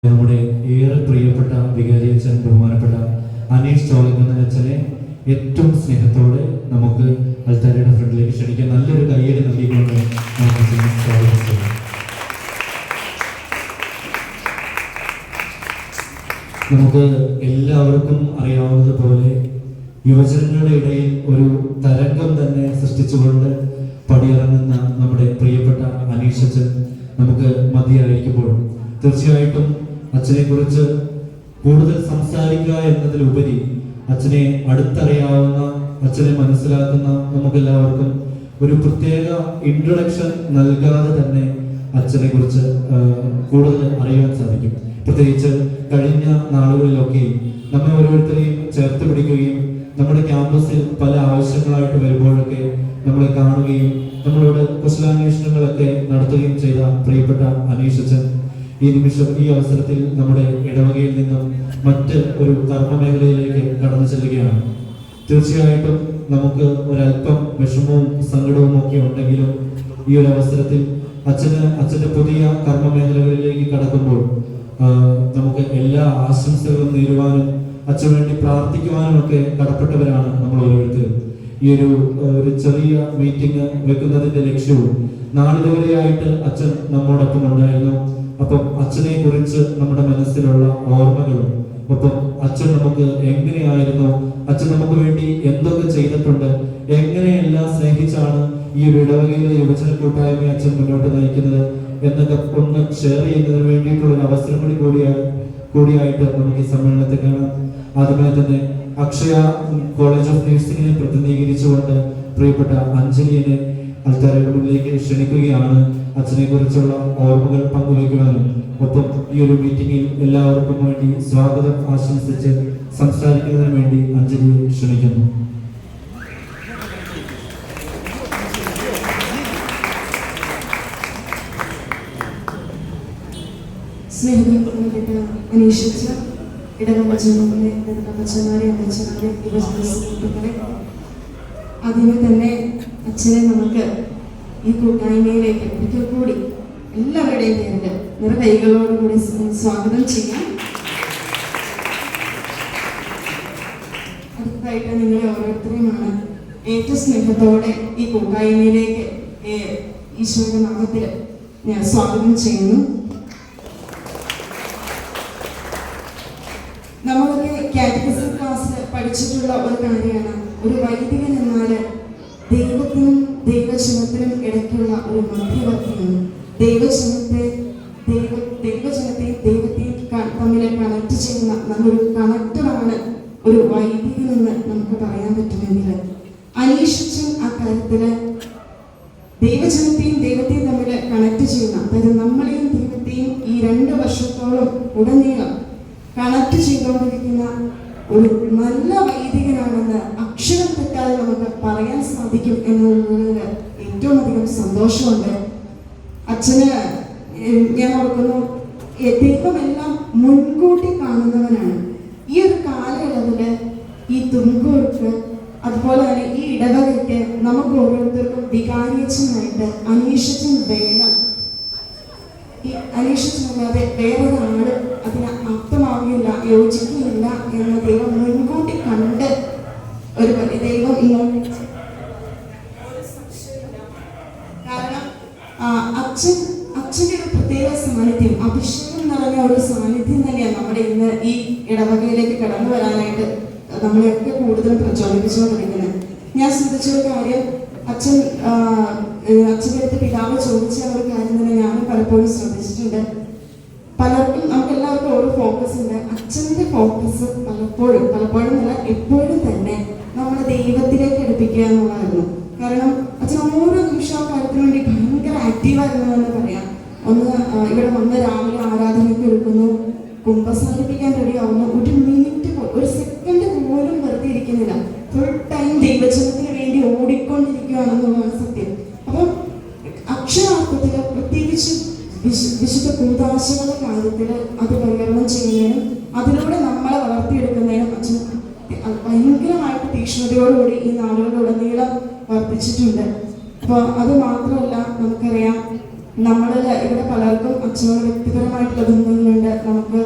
നമ്മുടെ ഏറെ പ്രിയപ്പെട്ട വികാരിയച്ഛൻ ബഹുമാനപ്പെട്ട അനീഷ് ചോളക്കുന്ന അച്ഛനെ ഏറ്റവും സ്നേഹത്തോടെ നമുക്ക് അൽത്താരയുടെ ഫ്രണ്ടിലേക്ക് ക്ഷണിക്കാൻ നല്ലൊരു കയ്യടി നൽകിക്കൊണ്ട് നമുക്ക് എല്ലാവർക്കും അറിയാവുന്നതുപോലെ യുവജനങ്ങളുടെ ഇടയിൽ ഒരു തരംഗം തന്നെ സൃഷ്ടിച്ചുകൊണ്ട് പടിയിറങ്ങുന്ന നമ്മുടെ പ്രിയപ്പെട്ട അനീഷ് അച്ഛൻ നമുക്ക് മതിയായിരിക്കുമ്പോൾ തീർച്ചയായിട്ടും അച്ഛനെ കുറിച്ച് കൂടുതൽ സംസാരിക്കുക എന്നതിലുപരി അച്ഛനെ അടുത്തറിയാവുന്ന, അച്ഛനെ മനസ്സിലാക്കുന്ന നമുക്കെല്ലാവർക്കും ഒരു പ്രത്യേക ഇൻട്രൊഡക്ഷൻ നൽകാതെ തന്നെ അച്ഛനെ കുറിച്ച് കൂടുതൽ അറിയാൻ സാധിക്കും. പ്രത്യേകിച്ച് കഴിഞ്ഞ നാളുകളിലൊക്കെ നമ്മെ ഓരോരുത്തരെയും ചേർത്ത് പിടിക്കുകയും നമ്മുടെ ക്യാമ്പസിൽ പല ആവശ്യങ്ങളായിട്ട് വരുമ്പോഴൊക്കെ നമ്മളെ കാണുകയും നമ്മളോട് കുശലാന്വേഷണങ്ങളൊക്കെ നടത്തുകയും ചെയ്ത പ്രിയപ്പെട്ട അനീഷ് അച്ഛൻ ഈ നിമിഷം ഈ അവസരത്തിൽ നമ്മുടെ ഇടവകയിൽ നിന്നും മറ്റ് ഒരു കർമ്മമേഖലയിലേക്ക് കടന്നു ചെല്ലുകയാണ്. തീർച്ചയായിട്ടും നമുക്ക് ഒരല്പം വിഷമവും സങ്കടവും ഒക്കെ ഉണ്ടെങ്കിലും ഈ ഒരു അവസരത്തിൽ അച്ഛന്റെ പുതിയ കർമ്മമേഖലകളിലേക്ക് കടക്കുമ്പോൾ നമുക്ക് എല്ലാ ആശംസകളും നേരുവാനും അച്ഛന് വേണ്ടി പ്രാർത്ഥിക്കുവാനും ഒക്കെ കടപ്പെട്ടവരാണ് നമ്മൾ ഓരോരുത്തരും. ഈ ഒരു ചെറിയ മീറ്റിംഗ് വെക്കുന്നതിന്റെ ലക്ഷ്യവും നാളിതുവരെയായിട്ട് അച്ഛൻ നമ്മോടൊപ്പം ഉണ്ടായിരുന്നു. അപ്പം അച്ഛനെ കുറിച്ച് നമ്മുടെ മനസ്സിലുള്ള ഓർമ്മകളും, ഒപ്പം അച്ഛൻ നമുക്ക് എങ്ങനെയായിരുന്നു, അച്ഛൻ നമുക്ക് വേണ്ടി എന്തൊക്കെ ചെയ്തിട്ടുണ്ട്, എങ്ങനെയെല്ലാം സ്നേഹിച്ചാണ് ഈ ഒരു ഇടവകയിലെ യുവജന കൂട്ടായ്മ അച്ഛൻ മുന്നോട്ട് നയിക്കുന്നത് എന്നൊക്കെ ഒന്ന് ഷെയർ ചെയ്യുന്നതിന് വേണ്ടിയിട്ടുള്ള ഒരു അവസരം കൂടിയായിട്ട് നമുക്ക് ഈ സമ്മേളനത്തെ കാണാം. ആദ്യമേ തന്നെ അക്ഷയ കോളേജ് ഓഫ് നഴ്സിംഗിനെ പ്രതിനിധീകരിച്ചുകൊണ്ട് പ്രിയപ്പെട്ട അഞ്ജലിയെ അൽത്താരയുടെ മുന്നിലേക്ക് ക്ഷണിക്കുകയാണ്. അച്ഛനെ കുറിച്ചുള്ള ഓർമ്മകൾ പങ്കുവയ്ക്കുവാനും ഒപ്പം ഈ ഒരു മീറ്റിംഗിൽ എല്ലാവർക്കും വേണ്ടി സ്വാഗതം ആശംസിച്ച് സംസാരിക്കുന്നതിന് വേണ്ടി അഞ്ജലിയെ ക്ഷണിക്കുന്നു. സ്നേഹിതരെ, അനീഷിച്ച ഇടവകജനങ്ങളെ, അച്ഛന്മാരെ, അമ്മച്ചന്മാരെ, യുവജനങ്ങളെ, ആദ്യമേ തന്നെ അച്ഛനെ നമുക്ക് ഈ കൂട്ടായ്മയിലേക്ക് ഒരിക്കൽ കൂടി എല്ലാവരുടെയും പേരിൽ നിറകൈകളോടുകൂടി സ്വാഗതം ചെയ്യാം. അടുത്തതായിട്ട് നിങ്ങളെ ഓരോരുത്തരെയുമാണ് ഏറ്റവും സ്നേഹത്തോടെ ഈ കൂട്ടായ്മയിലേക്ക് ഈശോയുടെ നാമത്തിൽ ഞാൻ സ്വാഗതം ചെയ്യുന്നു. നമ്മളൊക്കെ കാറ്റഗിസം ക്ലാസ്സിൽ പഠിച്ചിട്ടുള്ള ഒരു കാര്യമാണ്, ഒരു വൈദികൻ എന്നാൽ ദൈവത്തിനും ദൈവജനത്തിനും ഇടയ്ക്കുള്ള ഒരു മധ്യവർത്തിയാണ്. ദൈവത്തെയും തമ്മിൽ കണക്ട് ചെയ്യുന്ന നല്ലൊരു കണക്ടറാണ് ഒരു വൈദികനെന്ന് നമുക്ക് പറയാൻ പറ്റുമെങ്കിൽ, അനീഷിച്ചും ആ കാര്യത്തില് ദൈവജനത്തെയും തമ്മിൽ കണക്ട് ചെയ്യുന്ന, അതായത് നമ്മളെയും ദൈവത്തെയും ഈ 2 വർഷത്തോളം ഉടനീളം കണക്ട് ചെയ്തുകൊണ്ടിരിക്കുന്ന ഒരു നല്ല വൈദികനാണെന്ന് അക്ഷരം തെറ്റാതെ നമുക്ക് പറയാൻ സാധിക്കും എന്നുള്ളതിൽ ഏറ്റവും അധികം സന്തോഷമുണ്ട്. അച്ഛന് ഞാൻ ഓർക്കുന്നു, ദൈവമെല്ലാം മുൻകൂട്ടി കാണുന്നവനാണ്. ഈ ഒരു കാലയളവില് ഈ തുങ്കോർക്ക്, അതുപോലെ തന്നെ ഈ ഇടവകയ്ക്ക് നമുക്ക് ഓരോരുത്തർക്കും വികാരിയച്ഛനായിട്ട് അനീഷച്ചൻ വേണം. ഈ അനീഷച്ചനല്ലാതെ വേറൊരാള് അതിന് അർത്ഥമാകില്ല, യോജിക്കുകയില്ല എന്ന് ദൈവം മുൻകൂട്ടി കണ്ട് ഒരു ദൈവം ഇങ്ങോട്ട്, കാരണം അച്ഛൻ്റെ ഒരു പ്രത്യേക സാന്നിധ്യം, അഭിഷേകം നിറഞ്ഞ ഒരു സാന്നിധ്യം തന്നെയാണ് നമ്മുടെ ഇന്ന് ഈ ഇടവകയിലേക്ക് കടന്നു വരാനായിട്ട് നമ്മളെയൊക്കെ കൂടുതൽ പ്രചോദിപ്പിച്ചുകൊണ്ടിരിക്കുന്നത്. ഞാൻ ശ്രദ്ധിച്ച ഒരു കാര്യം, അച്ഛൻ്റെ അടുത്ത് പിതാവ് ചോദിച്ച ഒരു കാര്യം തന്നെ ഞാനും പലപ്പോഴും ശ്രദ്ധിച്ചിട്ടുണ്ട്. പലർക്കും, നമുക്ക് എല്ലാവർക്കും ഓരോ ഫോക്കസ് ഉണ്ട്. അച്ഛൻ്റെ ഫോക്കസ് പലപ്പോഴും അല്ല, എപ്പോഴും തന്നെ നമ്മളെ ദൈവത്തിലേക്ക് എടുപ്പിക്കുക എന്നുള്ളതായിരുന്നു. കാരണം അച്ഛൻ ഓരോ നിമിഷം കാര്യത്തിന് വേണ്ടി ഭയങ്കര ആക്റ്റീവായിരുന്നു എന്ന് പറയാം. ഇവിടെ വന്ന് രാവിലെ ആരാധനയ്ക്ക് എടുക്കുന്നു, കുമ്പസാരിപ്പിക്കാൻ റെഡിയാവുന്നു, ഒരു മിനിറ്റ്, ഒരു സെക്കൻഡ് പോലും വെറുതെ ഇരിക്കുന്നില്ല, ഫുൾ ടൈം ദൈവജനത്തിന് വേണ്ടി ഓടിക്കൊണ്ടിരിക്കുകയാണെന്നുള്ളതാണ് സത്യം. അപ്പം അക്ഷരാർത്ഥത്തിൽ പ്രത്യേകിച്ച് വിശുദ്ധ കൂതാശകളുടെ കാര്യത്തിൽ അത് പരികരണം ചെയ്യുന്നതിനും അതിലൂടെ നമ്മളെ വളർത്തിയെടുക്കുന്നതിനും അച്ഛൻ ഭയങ്കരമായിട്ട് തീക്ഷ്ണതയോടുകൂടി ഈ നാളുകളിലുടനീളം വർദ്ധിച്ചിട്ടുണ്ട്. അപ്പോൾ അത് മാത്രമല്ല, നമുക്കറിയാം നമ്മളിൽ ഇവിടെ പലർക്കും അച്ഛനോട് വ്യക്തിപരമായിട്ടുള്ള ബന്ധങ്ങളുണ്ട്. നമുക്ക്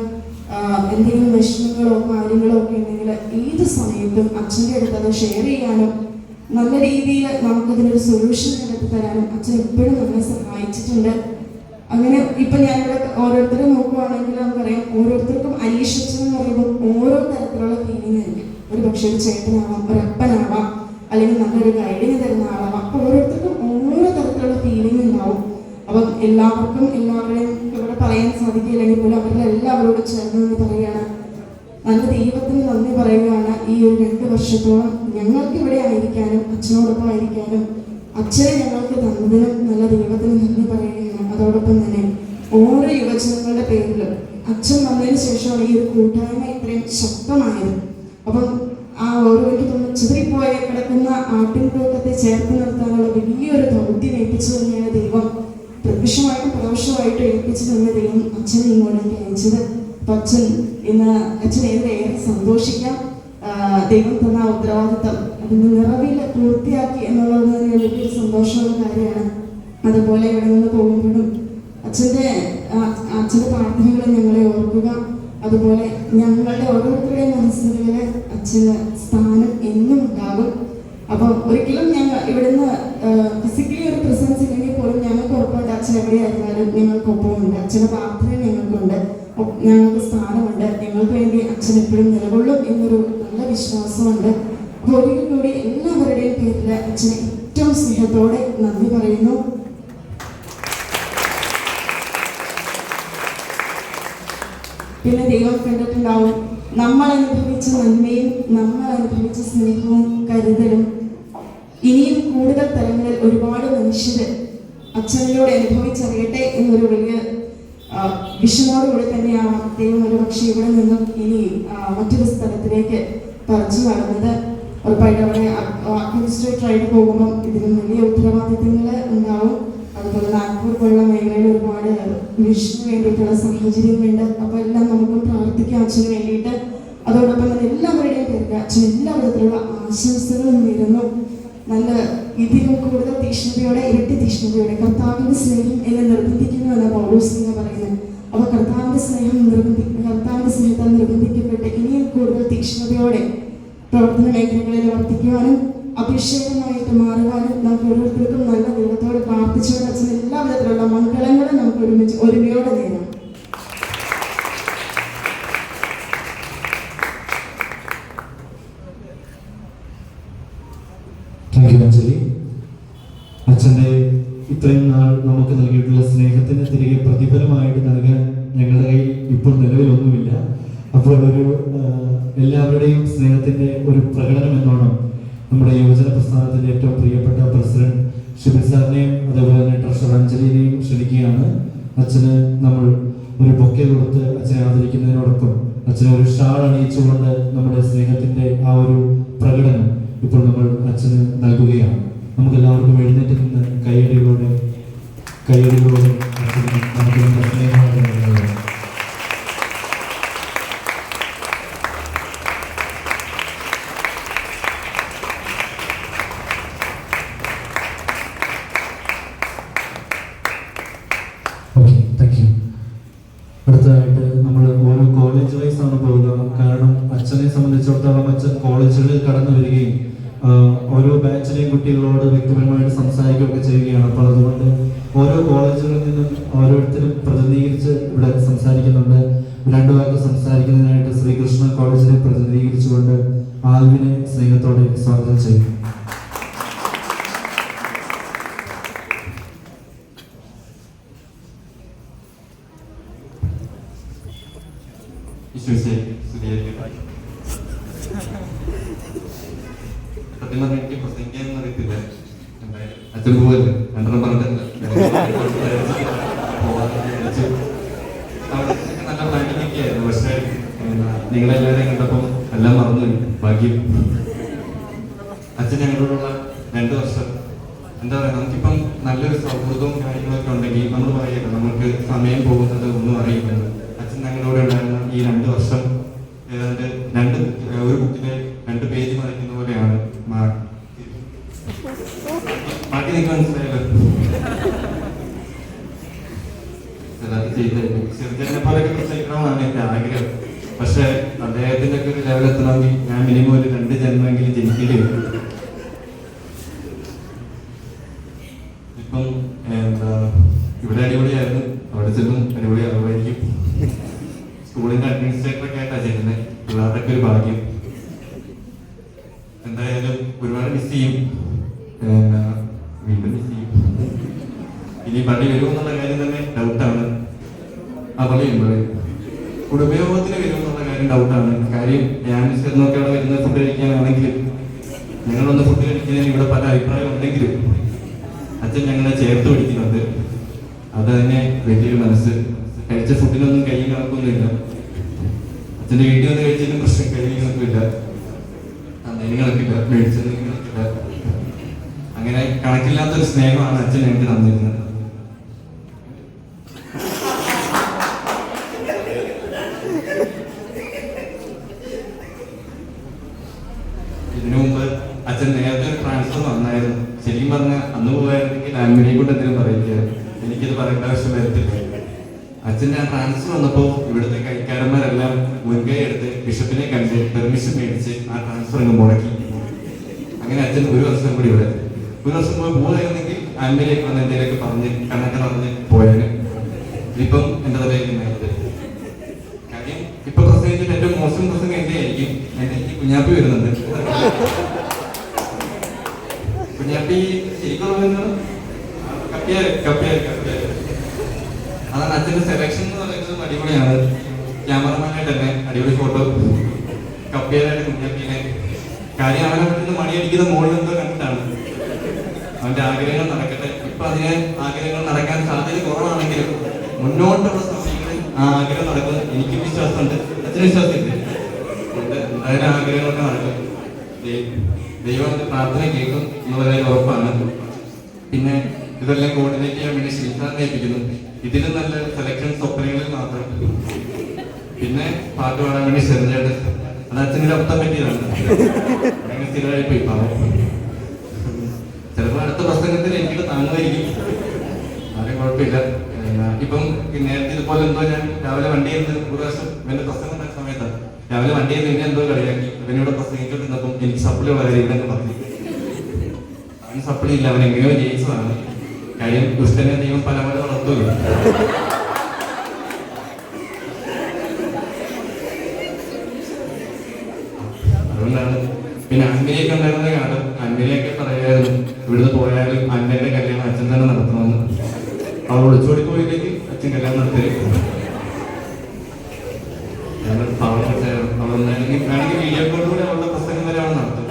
എന്തെങ്കിലും വിഷമങ്ങളോ കാര്യങ്ങളോ ഒക്കെ ഉണ്ടെങ്കിൽ ഏത് സമയത്തും അച്ഛൻ്റെ അടുത്ത് അത് ഷെയർ ചെയ്യാനും നല്ല രീതിയിൽ നമുക്കതിനൊരു സൊല്യൂഷൻ കണ്ടെത്തി തരാനും അച്ഛൻ എപ്പോഴും നമ്മളെ സഹായിച്ചിട്ടുണ്ട്. അങ്ങനെ ഇപ്പം ഞാനിവിടെ ഓരോരുത്തരെ നോക്കുവാണെങ്കിൽ നമുക്കറിയാം, ഓരോരുത്തർക്കും അനീഷ് അച്ഛൻ എന്ന് പറയുമ്പോൾ ഓരോ തരത്തിലുള്ള ഫീലിംഗ് ആയിരിക്കും. ഒരു പക്ഷേ ഒരു ചേട്ടനാവാം, ഒരു അപ്പനാവാം, അല്ലെങ്കിൽ നല്ലൊരു ഗൈഡിങ് തരുന്ന ആളാവാം. അപ്പോൾ ഓരോരുത്തർക്കും ഓരോ തരത്തിലുള്ള ഫീലിംഗ് ഉണ്ടാവും. അപ്പം എല്ലാവർക്കും എല്ലാവരെയും ഇവിടെ പറയാൻ സാധിക്കില്ലെങ്കിൽ പോലും അവരുടെ എല്ലാവരോടും ചേർന്ന് എന്ന് പറയുകയാണ്, നല്ല ദൈവത്തിന് നന്ദി പറയുകയാണ്. ഈ ഒരു 2 വർഷത്തോളം ഞങ്ങൾക്ക് ഇവിടെ ആയിരിക്കാനും അച്ഛനോടൊപ്പം ആയിരിക്കാനും അച്ഛനെ ഞങ്ങൾക്ക് തന്നതിനും നല്ല ദൈവത്തിന് നന്ദി പറയുകയാണ്. അതോടൊപ്പം തന്നെ ഓരോ യുവജനങ്ങളുടെ പേരിലും അച്ഛൻ വന്നതിന് ശേഷമാണ് ഈ ഒരു കൂട്ടായ്മ ഇത്രയും ശക്തമായത്. അപ്പം ആ ഓരോയ്ക്ക് ചിതറിപ്പോയ കിടക്കുന്ന ആട്ടിൻകൂട്ടത്തെ ചേർത്ത് നിർത്താനുള്ള വലിയൊരു ദൗത്യം ഏൽപ്പിച്ചു തന്നെയാണ് ദൈവം. പ്രത്യക്ഷമായിട്ടും പരോക്ഷമായിട്ടും ഏൽപ്പിച്ചു തന്ന ദൈവം അച്ഛനെ ഇങ്ങോട്ടേക്ക് അയച്ചത്. അപ്പം അച്ഛൻ ഏറെ സന്തോഷിക്കാം. ദൈവം തന്ന ഉത്തരവാദിത്തം അതിന് നിറവിൽ പൂർത്തിയാക്കി എന്നുള്ളത് വലിയൊരു സന്തോഷമുള്ള കാര്യമാണ്. അതുപോലെ ഇവിടെ നിന്ന് പോകുമ്പോഴും അച്ഛൻ്റെ പ്രാർത്ഥനകളെ ഞങ്ങളെ ഓർക്കുക. അതുപോലെ ഞങ്ങളുടെ ഓരോരുത്തരുടെയും മനസ്സുകളിൽ അച്ഛന് സ്ഥാനം എന്നും ഉണ്ടാകും. അപ്പം ഒരിക്കലും ഞങ്ങൾ ഇവിടുന്ന് ഫിസിക്കലി ഒരു പ്രസൻസ് ഇല്ലെങ്കിൽ പോലും ഞങ്ങൾക്ക് ഉറപ്പുണ്ട് അച്ഛൻ എവിടെയായിരുന്നാലും ഞങ്ങൾക്കൊപ്പമുണ്ട്. അച്ഛൻ്റെ പ്രാർത്ഥന ഞങ്ങൾക്കുണ്ട്, ഞങ്ങൾക്ക് സ്ഥാനമുണ്ട്, ഞങ്ങൾക്ക് വേണ്ടി അച്ഛൻ എപ്പോഴും നിലകൊള്ളും എന്നൊരു നല്ല വിശ്വാസമുണ്ട്. അപ്പോൾ ഒരിക്കൽ കൂടി എല്ലാവരുടെയും പേരിൽ അച്ഛനെ ഏറ്റവും സ്നേഹത്തോടെ നന്ദി പറയുന്നു. പിന്നെ ദൈവം കണ്ടിട്ടുണ്ടാവും നമ്മൾ അനുഭവിച്ച നന്മയും നമ്മൾ അനുഭവിച്ച സ്നേഹവും കരുതലും ഇനിയും കൂടുതൽ തലങ്ങളിൽ ഒരുപാട് മനുഷ്യർ അച്ഛനിലൂടെ അനുഭവിച്ചറിയട്ടെ എന്നൊരു വലിയ വിഷമോടുകൂടി തന്നെയാണ് ദൈവം ഒരു പക്ഷേ ഇവിടെ നിന്നും ഇനി മറ്റൊരു സ്ഥലത്തിലേക്ക് പറിച്ചു നടന്നത്. ഉറപ്പായിട്ട് അവിടെ അഡ്മിനിസ്ട്രേറ്ററായിട്ട് പോകുമ്പം ഇതിനും വലിയ ഉത്തരവാദിത്തങ്ങൾ ഉണ്ടാവും. അതുപോലെ നാഗ്പൂർ പോലുള്ള മേഖലയിൽ ഒരുപാട് വിഷന് വേണ്ടിയിട്ടുള്ള സാഹചര്യങ്ങളുണ്ട്. അപ്പോൾ എല്ലാം നമുക്കും പ്രാർത്ഥിക്കാം അച്ഛന് വേണ്ടിയിട്ട്. അതോടൊപ്പം തന്നെ എല്ലാവരുടെയും പേർക്ക് അച്ഛൻ എല്ലാ വിധത്തിലുള്ള ആശംസകളും നേരുന്നു. നല്ല ഇതിലും കൂടുതൽ തീഷ്ണതയോടെ, ഇരട്ടി തീഷ്ണതയോടെ കർത്താവിൻ്റെ സ്നേഹം എന്നെ നിർബന്ധിക്കുന്നു എന്ന് പൗലോസ് പറയുന്നത്. അപ്പോൾ കർത്താവിൻ്റെ സ്നേഹത്താൽ നിർബന്ധിക്കപ്പെട്ട് ഇനിയും കൂടുതൽ തീഷ്ണതയോടെ പ്രവർത്തന മേഖലകളിൽ വർദ്ധിക്കുവാനും അഭിഷേകമായിട്ട് മാറുവാനും നമുക്ക് ഓരോരുത്തർക്കും നല്ല ദൈവത്തോട് പ്രാർത്ഥിച്ചുകൊണ്ട് അച്ഛൻ എല്ലാ വിധത്തിലുള്ള മംഗളങ്ങളും നമുക്ക് ഒരുമയോടെ നേരാം. അച്ഛൻ്റെ ഇത്രയും നാൾ നമുക്ക് നൽകിയിട്ടുള്ള സ്നേഹത്തിന് തിരികെ പ്രതിഫലമായിട്ട് നൽകാൻ ഞങ്ങളുടെ കയ്യിൽ ഇപ്പോൾ നിലവിലൊന്നുമില്ല. അപ്പോൾ എല്ലാവരുടെയും സ്നേഹത്തിൻ്റെ ഒരു പ്രകടനം എന്നോണം നമ്മുടെ യുവജന പ്രസ്ഥാനത്തിൻ്റെ ഏറ്റവും പ്രിയപ്പെട്ട പ്രസിഡന്റ് ഷിബിൻ സാറിനെയും അതേപോലെ തന്നെ ട്രഷറർ അഞ്ജലിനെയും ക്ഷണിക്കുകയാണ്. അച്ഛന് നമ്മൾ ഒരു ബൊക്കെ കൊടുത്ത് അച്ഛനെ ആദരിക്കുന്നതിനോടൊപ്പം അച്ഛനെ ഒരു ഷാൾ അണിയിച്ചുകൊണ്ട് നമ്മുടെ സ്നേഹത്തിൻ്റെ ആ ഒരു പ്രകടനം ഇപ്പോൾ നമ്മൾ അച്ഛന് നൽകുകയാണ്. നമുക്ക് എല്ലാവർക്കും എഴുന്നേറ്റ് നിന്ന് കയ്യടികളോടെ നമുക്ക് നമ്മുടെ സ്നേഹമാണ് നൽകുന്നത്. അടുത്തതായിട്ട് നമ്മൾ ഓരോ കോളേജ് വൈസ് ആണ് പോവുക. കാരണം അച്ഛനെ സംബന്ധിച്ചിടത്തോളം അച്ഛൻ കോളേജുകളിൽ കടന്നു വരികയും ഓരോ ബാച്ചിലെയും കുട്ടികളോട് വ്യക്തിപരമായിട്ട് സംസാരിക്കുകയൊക്കെ ചെയ്യുകയാണ്. അപ്പോൾ അതുകൊണ്ട് ഓരോ കോളേജുകളിൽ നിന്നും ഓരോരുത്തരും പ്രതിനിധീകരിച്ച് ഇവിടെ സംസാരിക്കുന്നുണ്ട്. 2 വാക്ക് സംസാരിക്കുന്നതിനായിട്ട് ശ്രീകൃഷ്ണ കോളേജിനെ പ്രതിനിധീകരിച്ചുകൊണ്ട് ആൽവിനെ സ്നേഹത്തോടെ സ്വാഗതം ചെയ്യും. സത്യം പറഞ്ഞാൽ എനിക്ക് പ്രസംഗിക്കാനൊന്നും അറിയത്തില്ല. അച്ഛൻ പോവല്ലേ, രണ്ടെണ്ണം പറഞ്ഞിട്ടില്ല. നല്ല പ്ലാനിങ് ഒക്കെ ആയിരുന്നു. പക്ഷെ നിങ്ങളെല്ലാവരെയും കണ്ടപ്പം എല്ലാം മറന്നു. ഭാഗ്യം. അച്ഛൻ ഞങ്ങളോടുള്ള 2 വർഷം എന്താ പറയുക, നമുക്കിപ്പം നല്ലൊരു സൗഹൃദവും കാര്യങ്ങളൊക്കെ ഉണ്ടെങ്കിൽ നമ്മൾ പറയല്ലോ നമുക്ക് സമയം പോകുന്നത് ഒന്നും അറിയില്ലെന്ന്. അച്ഛൻ ഞങ്ങളോട് ഉണ്ടായിരുന്ന ഈ 2 വർഷം ഏതാണ്ട് ഒരു ബുക്കിലെ 2 പേജ് മറിക്കുന്ന പോലെയാണ് ബാക്കി നിങ്ങൾക്ക് മനസ്സിലായല്ലോ. എൻ്റെ ആഗ്രഹം. പക്ഷെ അദ്ദേഹത്തിൻ്റെ ഒക്കെ ഒരു ലെവലെത്തണമെങ്കിൽ ഞാൻ മിനിമം ഒരു 2 ജന്മമെങ്കിലും ജനിക്കേണ്ടി വരും. ഇപ്പം എന്താ ഇവിടെ അടിപൊളിയായിരുന്നു, അവിടെ ചെല്ലും അടിപൊളിയാവുമായിരിക്കും. സ്കൂളിൻ്റെ അഡ്മിനിസ്ട്രേറ്ററൊക്കെ ആയിട്ടാണ് ചെയ്യുന്നത്. പിള്ളേരുടെയൊക്കെ ഒരു ഭാഗ്യം. എന്തായാലും ഒരുപാട് മിസ് ചെയ്യും, വീണ്ടും മിസ് ചെയ്യും. ഇനി പള്ളി വരുമെന്നുള്ള കാര്യം തന്നെ ഡൗട്ടാണ്. ആ പള്ളി കുടുംബയോഗത്തിന് വരുമെന്നുള്ള കാര്യം ഡൗട്ടാണ്. കാര്യം ഞാൻ ചേർന്നൊക്കെ അവിടെ വരുന്ന ഫുഡ് കഴിക്കാനാണെങ്കിലും ഞങ്ങളൊന്ന് ഫുഡ് കഴിക്കുന്നതിന് ഇവിടെ പല അഭിപ്രായം ഉണ്ടെങ്കിലും അച്ഛൻ ഞങ്ങളെ ചേർത്ത് പിടിക്കുന്നുണ്ട്. അത് തന്നെ വലിയൊരു മനസ്സ്. കഴിച്ച ഫുഡിനൊന്നും കയ്യും കണക്കൊന്നുമില്ല. അച്ഛൻ്റെ വീട്ടിൽ വന്ന് കഴിച്ചതിനും പ്രശ്നം കയ്യും കണക്കില്ല, തന്നതിന് കണക്കില്ല, മേടിച്ചതിന് കണക്കില്ല. അങ്ങനെ കണക്കില്ലാത്തൊരു സ്നേഹമാണ് അച്ഛൻ ഞങ്ങൾക്ക് തന്നിരുന്നത്. ഇതിനു മുമ്പ് അച്ഛൻ നേരത്തെ ഒരു ട്രാൻസ്ഫർ വന്നായിരുന്നു. ശരിക്കും പറഞ്ഞാൽ അന്ന് പോയായിരുന്നെങ്കിൽ ആൻമരിയെ കൊണ്ട് എന്തെങ്കിലും പറയില്ല, എനിക്കിത് പറയേണ്ട ആവശ്യം വരത്തില്ല. അച്ഛൻ്റെ ആ ട്രാൻസ്ഫർ വന്നപ്പോൾ ഇവിടുത്തെ കൈക്കാരന്മാരെല്ലാം മുൻകൈ എടുത്ത് ബിഷപ്പിനെ കണ്ട് പെർമിഷൻ മേടിച്ച് ആ ട്രാൻസ്ഫർ അങ്ങ് മുടക്കി. അങ്ങനെ അച്ഛൻ ഒരു വർഷം കൂടി ഇവിടെ, ഒരു വർഷം കൂടി പോയായിരുന്നെങ്കിൽ ആൻമരിയൊക്കെ വന്ന് എന്തെങ്കിലുമൊക്കെ പറഞ്ഞ് കണക്ക് പറഞ്ഞ് പോയാലും. ഇതിപ്പം എൻ്റെ തലയിലുണ്ടായത് കാര്യം ഇപ്പൊ പ്രസംഗിച്ചിട്ട് ഏറ്റവും മോശം പ്രസംഗം എന്റെ ആയിരിക്കും. എന്റെ ഈ കുഞ്ഞാപ്പി വരുന്നുണ്ട്. കുഞ്ഞാപ്പി ശരിക്കും അതാണ് അച്ഛൻ്റെ സെലക്ഷൻ എന്ന് പറയുന്നത്. അടിപൊളിയാണ്. ക്യാമറമാനായിട്ട് തന്നെ അടിപൊളി ഫോട്ടോ. കപ്പിയാലായിട്ട് കുഞ്ഞാപ്പിനെ കാര്യം അവനെ പറ്റുന്ന മണിയടിക്കുന്ന മോളിൽ എന്തോ കണ്ടിട്ടാണ്. അവന്റെ ആഗ്രഹങ്ങൾ നടക്കട്ടെ. ഇപ്പൊ അതിന് ആഗ്രഹങ്ങൾ നടക്കാൻ സാധ്യത കുറവാണെങ്കിലും മുന്നോട്ടുള്ള സമയങ്ങളിൽ ആ ആഗ്രഹം നടക്കുന്നത് എനിക്ക് വിശ്വാസമുണ്ട്, അച്ഛന് വിശ്വാസമില്ല. എന്തായാലും ആഗ്രഹങ്ങളൊക്കെ നടക്കും. ദൈവം പ്രാർത്ഥന കേൾക്കും എന്നുള്ളത് ഉറപ്പാണ്. പിന്നെ ഇതെല്ലാം കോർഡിനേറ്റ് ചെയ്യാൻ വേണ്ടി ശിൽസാറിനെ ഏൽപ്പിക്കുന്നു. ഇതിലും നല്ല സെലക്ഷൻ സ്വപ്നങ്ങളിൽ മാത്രം. പിന്നെ പാട്ട് പാടാൻ വേണ്ടി ചെറുചേട്ടൻ, അത് അച്ഛനൊരു അബദ്ധം പറ്റിയതാണ്. അങ്ങനെ സ്ഥിരമായി പോയി പാവം. ചിലപ്പോൾ അടുത്ത പ്രസംഗത്തിൽ എനിക്ക് താങ്ങുമായിരിക്കും, ആരും കുഴപ്പമില്ല. ഇപ്പം നേരത്തെ ഇതുപോലെ എന്തോ ഞാൻ രാവിലെ വണ്ടിയിൽ നിന്ന് ഒരു പ്രാവശ്യം ഇവന്റെ പ്രസംഗം ഉണ്ടാക്കുന്ന സമയത്താണ് രാവിലെ വണ്ടിയിൽ നിന്ന് എന്തോ കളിയാക്കി ഇവനോട് പ്രസംഗിച്ചോണ്ടിരുന്നപ്പം എനിക്ക് സപ്ലി വളരെ ഇല്ലെന്ന് പറഞ്ഞു. അവന് സപ്ലി ഇല്ല, അവൻ എങ്ങനെയോ ജയിച്ചതാണ്. കാര്യം ദുഷ്ടനെ ദൈവം പല പല വളർത്തുകയും. അതുകൊണ്ടാണ്. പിന്നെ അന്മരിയൊക്കെ ഉണ്ടായിരുന്ന കാലം അന്മരിയൊക്കെ പറയായിരുന്നു ഇവിടുന്ന് പോയാലും അന്മന്റെ കല്യാണം അച്ഛൻ തന്നെ നടത്തണമെന്ന്. അവൾ ഒളിച്ചോടി പോയില്ലെങ്കിൽ അച്ഛൻ കല്യാണം നടത്തി. വേണമെങ്കിൽ വീഡിയോ കോളിലൂടെ അവളുടെ പ്രസംഗം വരെ അവൾ നടത്തും.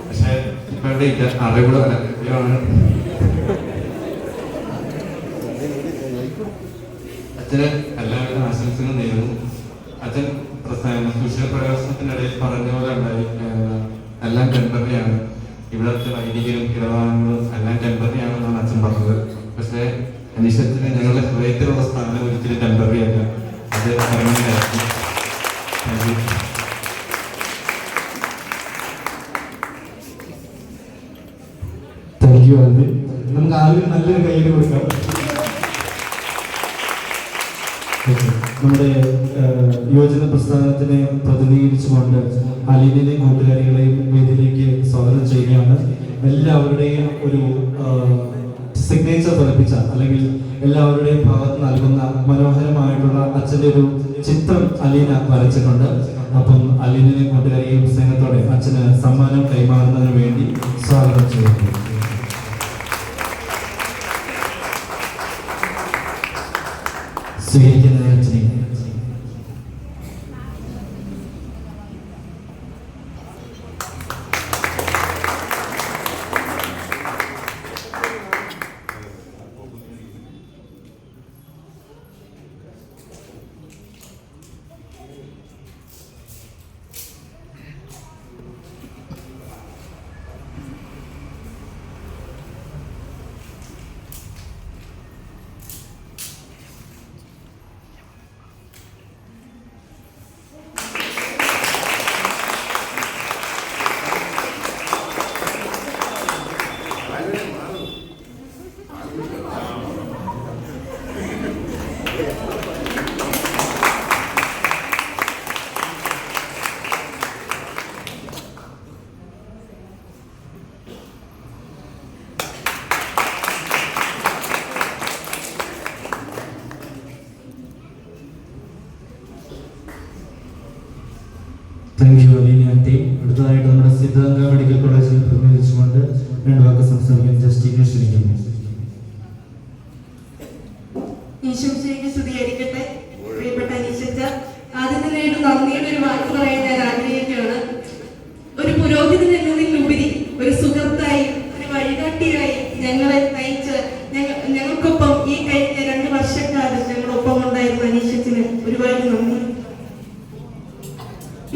പക്ഷെ ഇപ്പൊ ഇവിടെ ഇല്ല, അറിവുള്ള കല്യാണമാണ്. അച്ഛന് എല്ലാവിധ ആശംസകളും നേരുന്നു. അച്ഛൻ സുശീല പ്രകാശനത്തിന്റെ ഇടയിൽ പറഞ്ഞ പോലെ ഉണ്ടായി, എല്ലാം ടെമ്പററിയാണ്. ഇവിടുത്തെ വൈദികരും ഇടവാങ്ങളും എല്ലാം ടെമ്പററിയാണെന്നാണ് അച്ഛൻ പറഞ്ഞത്. പക്ഷേ അന്വേഷണത്തിന് ഞങ്ങളുടെ ഹൃദയത്തിലുള്ള സ്ഥാനം ഒരിക്കലും ടെമ്പററി അല്ല, അത് പെർമനന്റായിരിക്കും. Thank you Albi. നമുക്ക് ആൽബിന് നല്ലൊരു കയ്യിൽ കൊടുക്കാം. നമ്മുടെ യുവജന പ്രസ്ഥാനത്തിനെ പ്രതിനിധീകരിച്ചുകൊണ്ട് അലീനെയും കൂട്ടുകാരികളെയും വേദിയിലേക്ക് സ്വാഗതം ചെയ്യുകയാണ്. എല്ലാവരുടെയും ഒരു സിഗ്നേച്ചർ പതിപ്പിച്ച അല്ലെങ്കിൽ എല്ലാവരുടെയും ഭാഗത്ത് നൽകുന്ന മനോഹരമായിട്ടുള്ള അച്ഛൻ്റെ ഒരു ചിത്രം അലീന വരച്ചിട്ടുണ്ട്. അപ്പം അലീനെ കൂട്ടുകാരിയെയും സ്നേഹത്തോടെ അച്ഛന് സമ്മാനം കൈമാറുന്നതിന് വേണ്ടി സ്വാഗതം ചെയ്യുന്നു. സ്വീകരിക്കുന്ന അച്ഛനെ താങ്ക് യു അലീന ആൻറ്റി. അടുത്തതായിട്ട് നമ്മുടെ സിദ്ധാർത്ഥ മെഡിക്കൽ കോളേജിൽ പ്രതിനിധിച്ചുകൊണ്ട് 2 വാക്ക് സംസാരിക്കാൻ ജസ്റ്റിനെ ക്ഷണിക്കുന്നു. ഈശോയ്ക്ക് സ്തുതിയായിരിക്കട്ടെ. പ്രിയപ്പെട്ട അനീഷച്ച, ആദ്യം തന്നെ നന്ദിയുടെ ഒരു വാക്ക് പറയാൻ ഞാൻ ആഗ്രഹിക്കുകയാണ്. ഒരു പുരോഹിതൻ എന്നതിലുപരി ഒരു സുഹൃത്തായി, ഒരു വഴികാട്ടിയായി ഞങ്ങളെ നയിച്ച് ഞങ്ങൾക്കൊപ്പം ഈ കഴിഞ്ഞ 2 വർഷക്കാലം ഞങ്ങളൊപ്പം ഉണ്ടായിരുന്ന അനീഷത്തിന് ഒരുപാട് നന്ദി.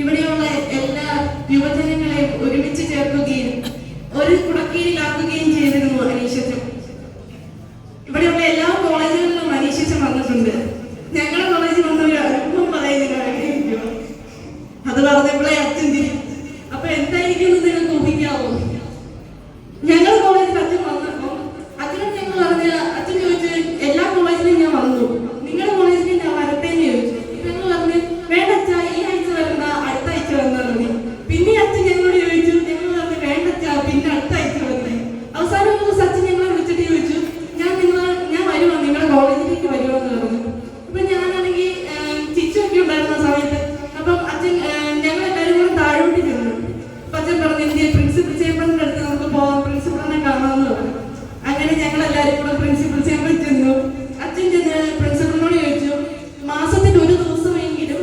ഇവിടെയുള്ള എല്ലാ യുവജനങ്ങളെയും ഒരുമിച്ച് ചേർക്കുകയും ഒരു കുടക്കീഴിലാക്കുകയും ചെയ്തിരുന്നു അനീഷച്ചൻ. ഇവിടെയുള്ള എല്ലാ കോളേജുകളിലും അനീഷച്ചൻ വന്നിട്ടുണ്ട്. ഞങ്ങളുടെ കോളേജിൽ വന്ന ഒരു അനുഭവം പറയുന്നതിന് ആഗ്രഹിക്കുക. അത് പറഞ്ഞപ്പോഴേ അച്ഛൻ തിരിച്ചു. അപ്പൊ എന്തായിരിക്കും എന്ന് നിങ്ങൾക്ക് ഊഹിക്കാവോ? ഞങ്ങളുടെ കോളേജിൽ അച്ഛൻ വന്നപ്പോ അച്ഛനോട് ഞങ്ങൾ പറഞ്ഞ, അച്ഛൻ ചോദിച്ചു എല്ലാ കോളേജിലും ഞാൻ വന്നു, നിങ്ങളുടെ കോളേജിൽ ഞാൻ വരട്ടേന്ന് ചോദിച്ചു. ഞങ്ങൾ പറഞ്ഞു വേണ്ട അച്ഛാ, ഈ ആഴ്ച വരണ്ട, അടുത്ത ആഴ്ച വന്നാൽ മതി. പിന്നെ അച്ഛൻ ഞങ്ങളോട് ചോദിച്ചു, ഞങ്ങൾ പറഞ്ഞു വേണ്ട അച്ഛാ, പിന്നെ അടുത്ത ആഴ്ച വന്നേ. അവസാനം ഒരു ദിവസം അച്ഛൻ ഞങ്ങളെ വിളിച്ചിട്ട് ചോദിച്ചു, ഞാൻ വരുമോ, നിങ്ങളുടെ കോളേജിലേക്ക് വരുമോ എന്ന് പറഞ്ഞു. അപ്പൊ ഞാനാണെങ്കിൽ ചിച്ചൊക്കെ ഉണ്ടായിരുന്ന സമയത്ത് അപ്പം അച്ഛൻ ഞങ്ങളെല്ലാവരും കൂടെ താഴോട്ട് ചെന്നു. അപ്പൊ അച്ഛൻ പറഞ്ഞു ഇന്ത്യ പ്രിൻസിപ്പൽ ചേമ്പറിന്റെ അടുത്ത് നമുക്ക് പോവാം, പ്രിൻസിപ്പളിനെ കാണാമെന്ന് പറഞ്ഞു. അങ്ങനെ ഞങ്ങളെല്ലാവരും കൂടെ പ്രിൻസിപ്പൽ ചേമ്പറിൽ ചെന്നു. അച്ഛൻ ചെന്ന് പ്രിൻസിപ്പളിനോട് ചോദിച്ചു, മാസത്തിൽ ഒരു ദിവസമെങ്കിലും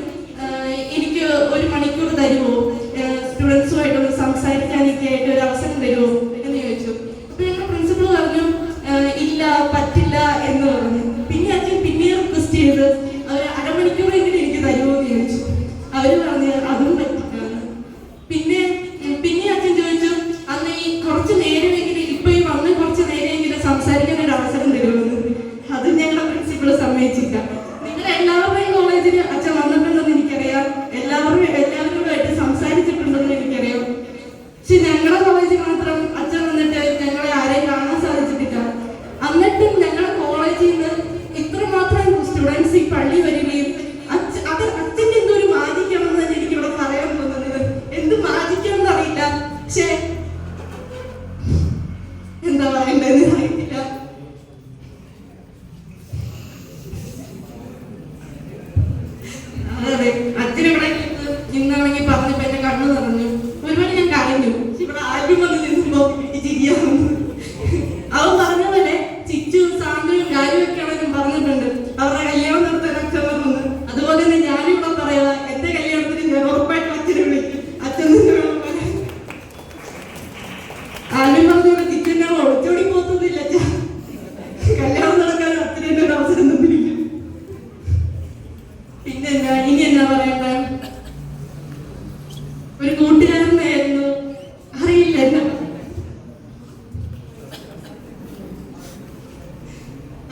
എനിക്ക് 1 മണിക്കൂർ തരുമോ, സ്റ്റുഡൻസുമായിട്ട് സംസാരിക്കാനൊക്കെ ആയിട്ട് ഒരു അവസരം തരുമോ എന്ന് ചോദിച്ചു. അപ്പൊ ഞങ്ങളുടെ പ്രിൻസിപ്പൾ പറഞ്ഞു ഇല്ല, പറ്റില്ല എന്ന് പറഞ്ഞു. പിന്നെ അച്ഛൻ പിന്നെ റിക്വസ്റ്റ് ചെയ്ത് ഒരു അരമണിക്കൂറെങ്കിലും എനിക്ക് തരുമോ എന്ന് ചോദിച്ചു. അവര് പറഞ്ഞു അതും പറ്റില്ല. പിന്നെ അച്ഛൻ ചോദിച്ചു, അന്ന് ഈ കുറച്ച് നേരമെങ്കിലും ഇപ്പൊ ഈ വന്ന് കുറച്ച് നേരമെങ്കിലും സംസാരിക്കാൻ ഒരു അവസരം തരുമെന്ന്. അതും ഞങ്ങളുടെ പ്രിൻസിപ്പൾ സമ്മതിച്ചില്ല. നിങ്ങൾ എല്ലാവരുടെയും കോളേജിൽ അച്ഛൻ വന്നിട്ടുണ്ടെന്ന് എനിക്കറിയാം, എല്ലാവരോടായിട്ട് സംസാരിച്ചിട്ടുണ്ടെന്ന് എനിക്കറിയാം. പക്ഷെ ഞങ്ങളുടെ കോളേജിൽ മാത്രം അച്ഛൻ വന്നിട്ട് ഞങ്ങളെ ആരെയും കാണാൻ സാധിച്ചിട്ടില്ല. എന്നിട്ടും ഞങ്ങളുടെ കോളേജിൽ നിന്ന് ഇത്രമാത്രം സ്റ്റുഡൻസ് ഈ പള്ളി വരികയും അത് അച്ഛൻ്റെ എന്തോ ഒരു മാജിക്കാണെന്ന് തന്നെ എനിക്ക് ഇവിടെ പറയാൻ തോന്നുന്നത്. എന്ത് മാജിക്കാണെന്ന് അറിയില്ല, പക്ഷെ എന്താ പറയണ്ടെന്ന് അറിയില്ല. അതെ, അച്ഛനിവിടെ ഇന്നാണെങ്കിൽ പറഞ്ഞപ്പോ എന്റെ കണ്ണു നിറഞ്ഞു. ഒരുപാട് ഞാൻ കരഞ്ഞു. ഇവിടെ ആദ്യം വന്ന് നിന്നുമ്പോ ചിരിയാവുന്നു. അവൻ പറഞ്ഞ പോലെ ചിച്ചു, സാന്തുവും കാര്യമൊക്കെ ആണെങ്കിലും പറഞ്ഞിട്ടുണ്ട് അവരുടെ കല്യാണം നടത്താൻ അച്ഛൻ വന്നു. അതുപോലെ തന്നെ ഞാനിവിടെ പറയാ, എന്റെ കല്യാണത്തിന് ഞാൻ ഉറപ്പായിട്ടും അച്ഛനെ വിളിക്കും. അച്ഛൻ ആദ്യം പറഞ്ഞ ചിച്ചു ഞാൻ ഒളിച്ചോടി പോത്തതില്ല. കല്യാണം നടക്കാൻ അച്ഛനെ ഒരു അവസരം തന്നിരിക്കും. പിന്നെ ഇനി എന്നാ പറയണ്ട, ഒരു കൂട്ടുകാരനായിരുന്നു, അറിയില്ല എന്നാ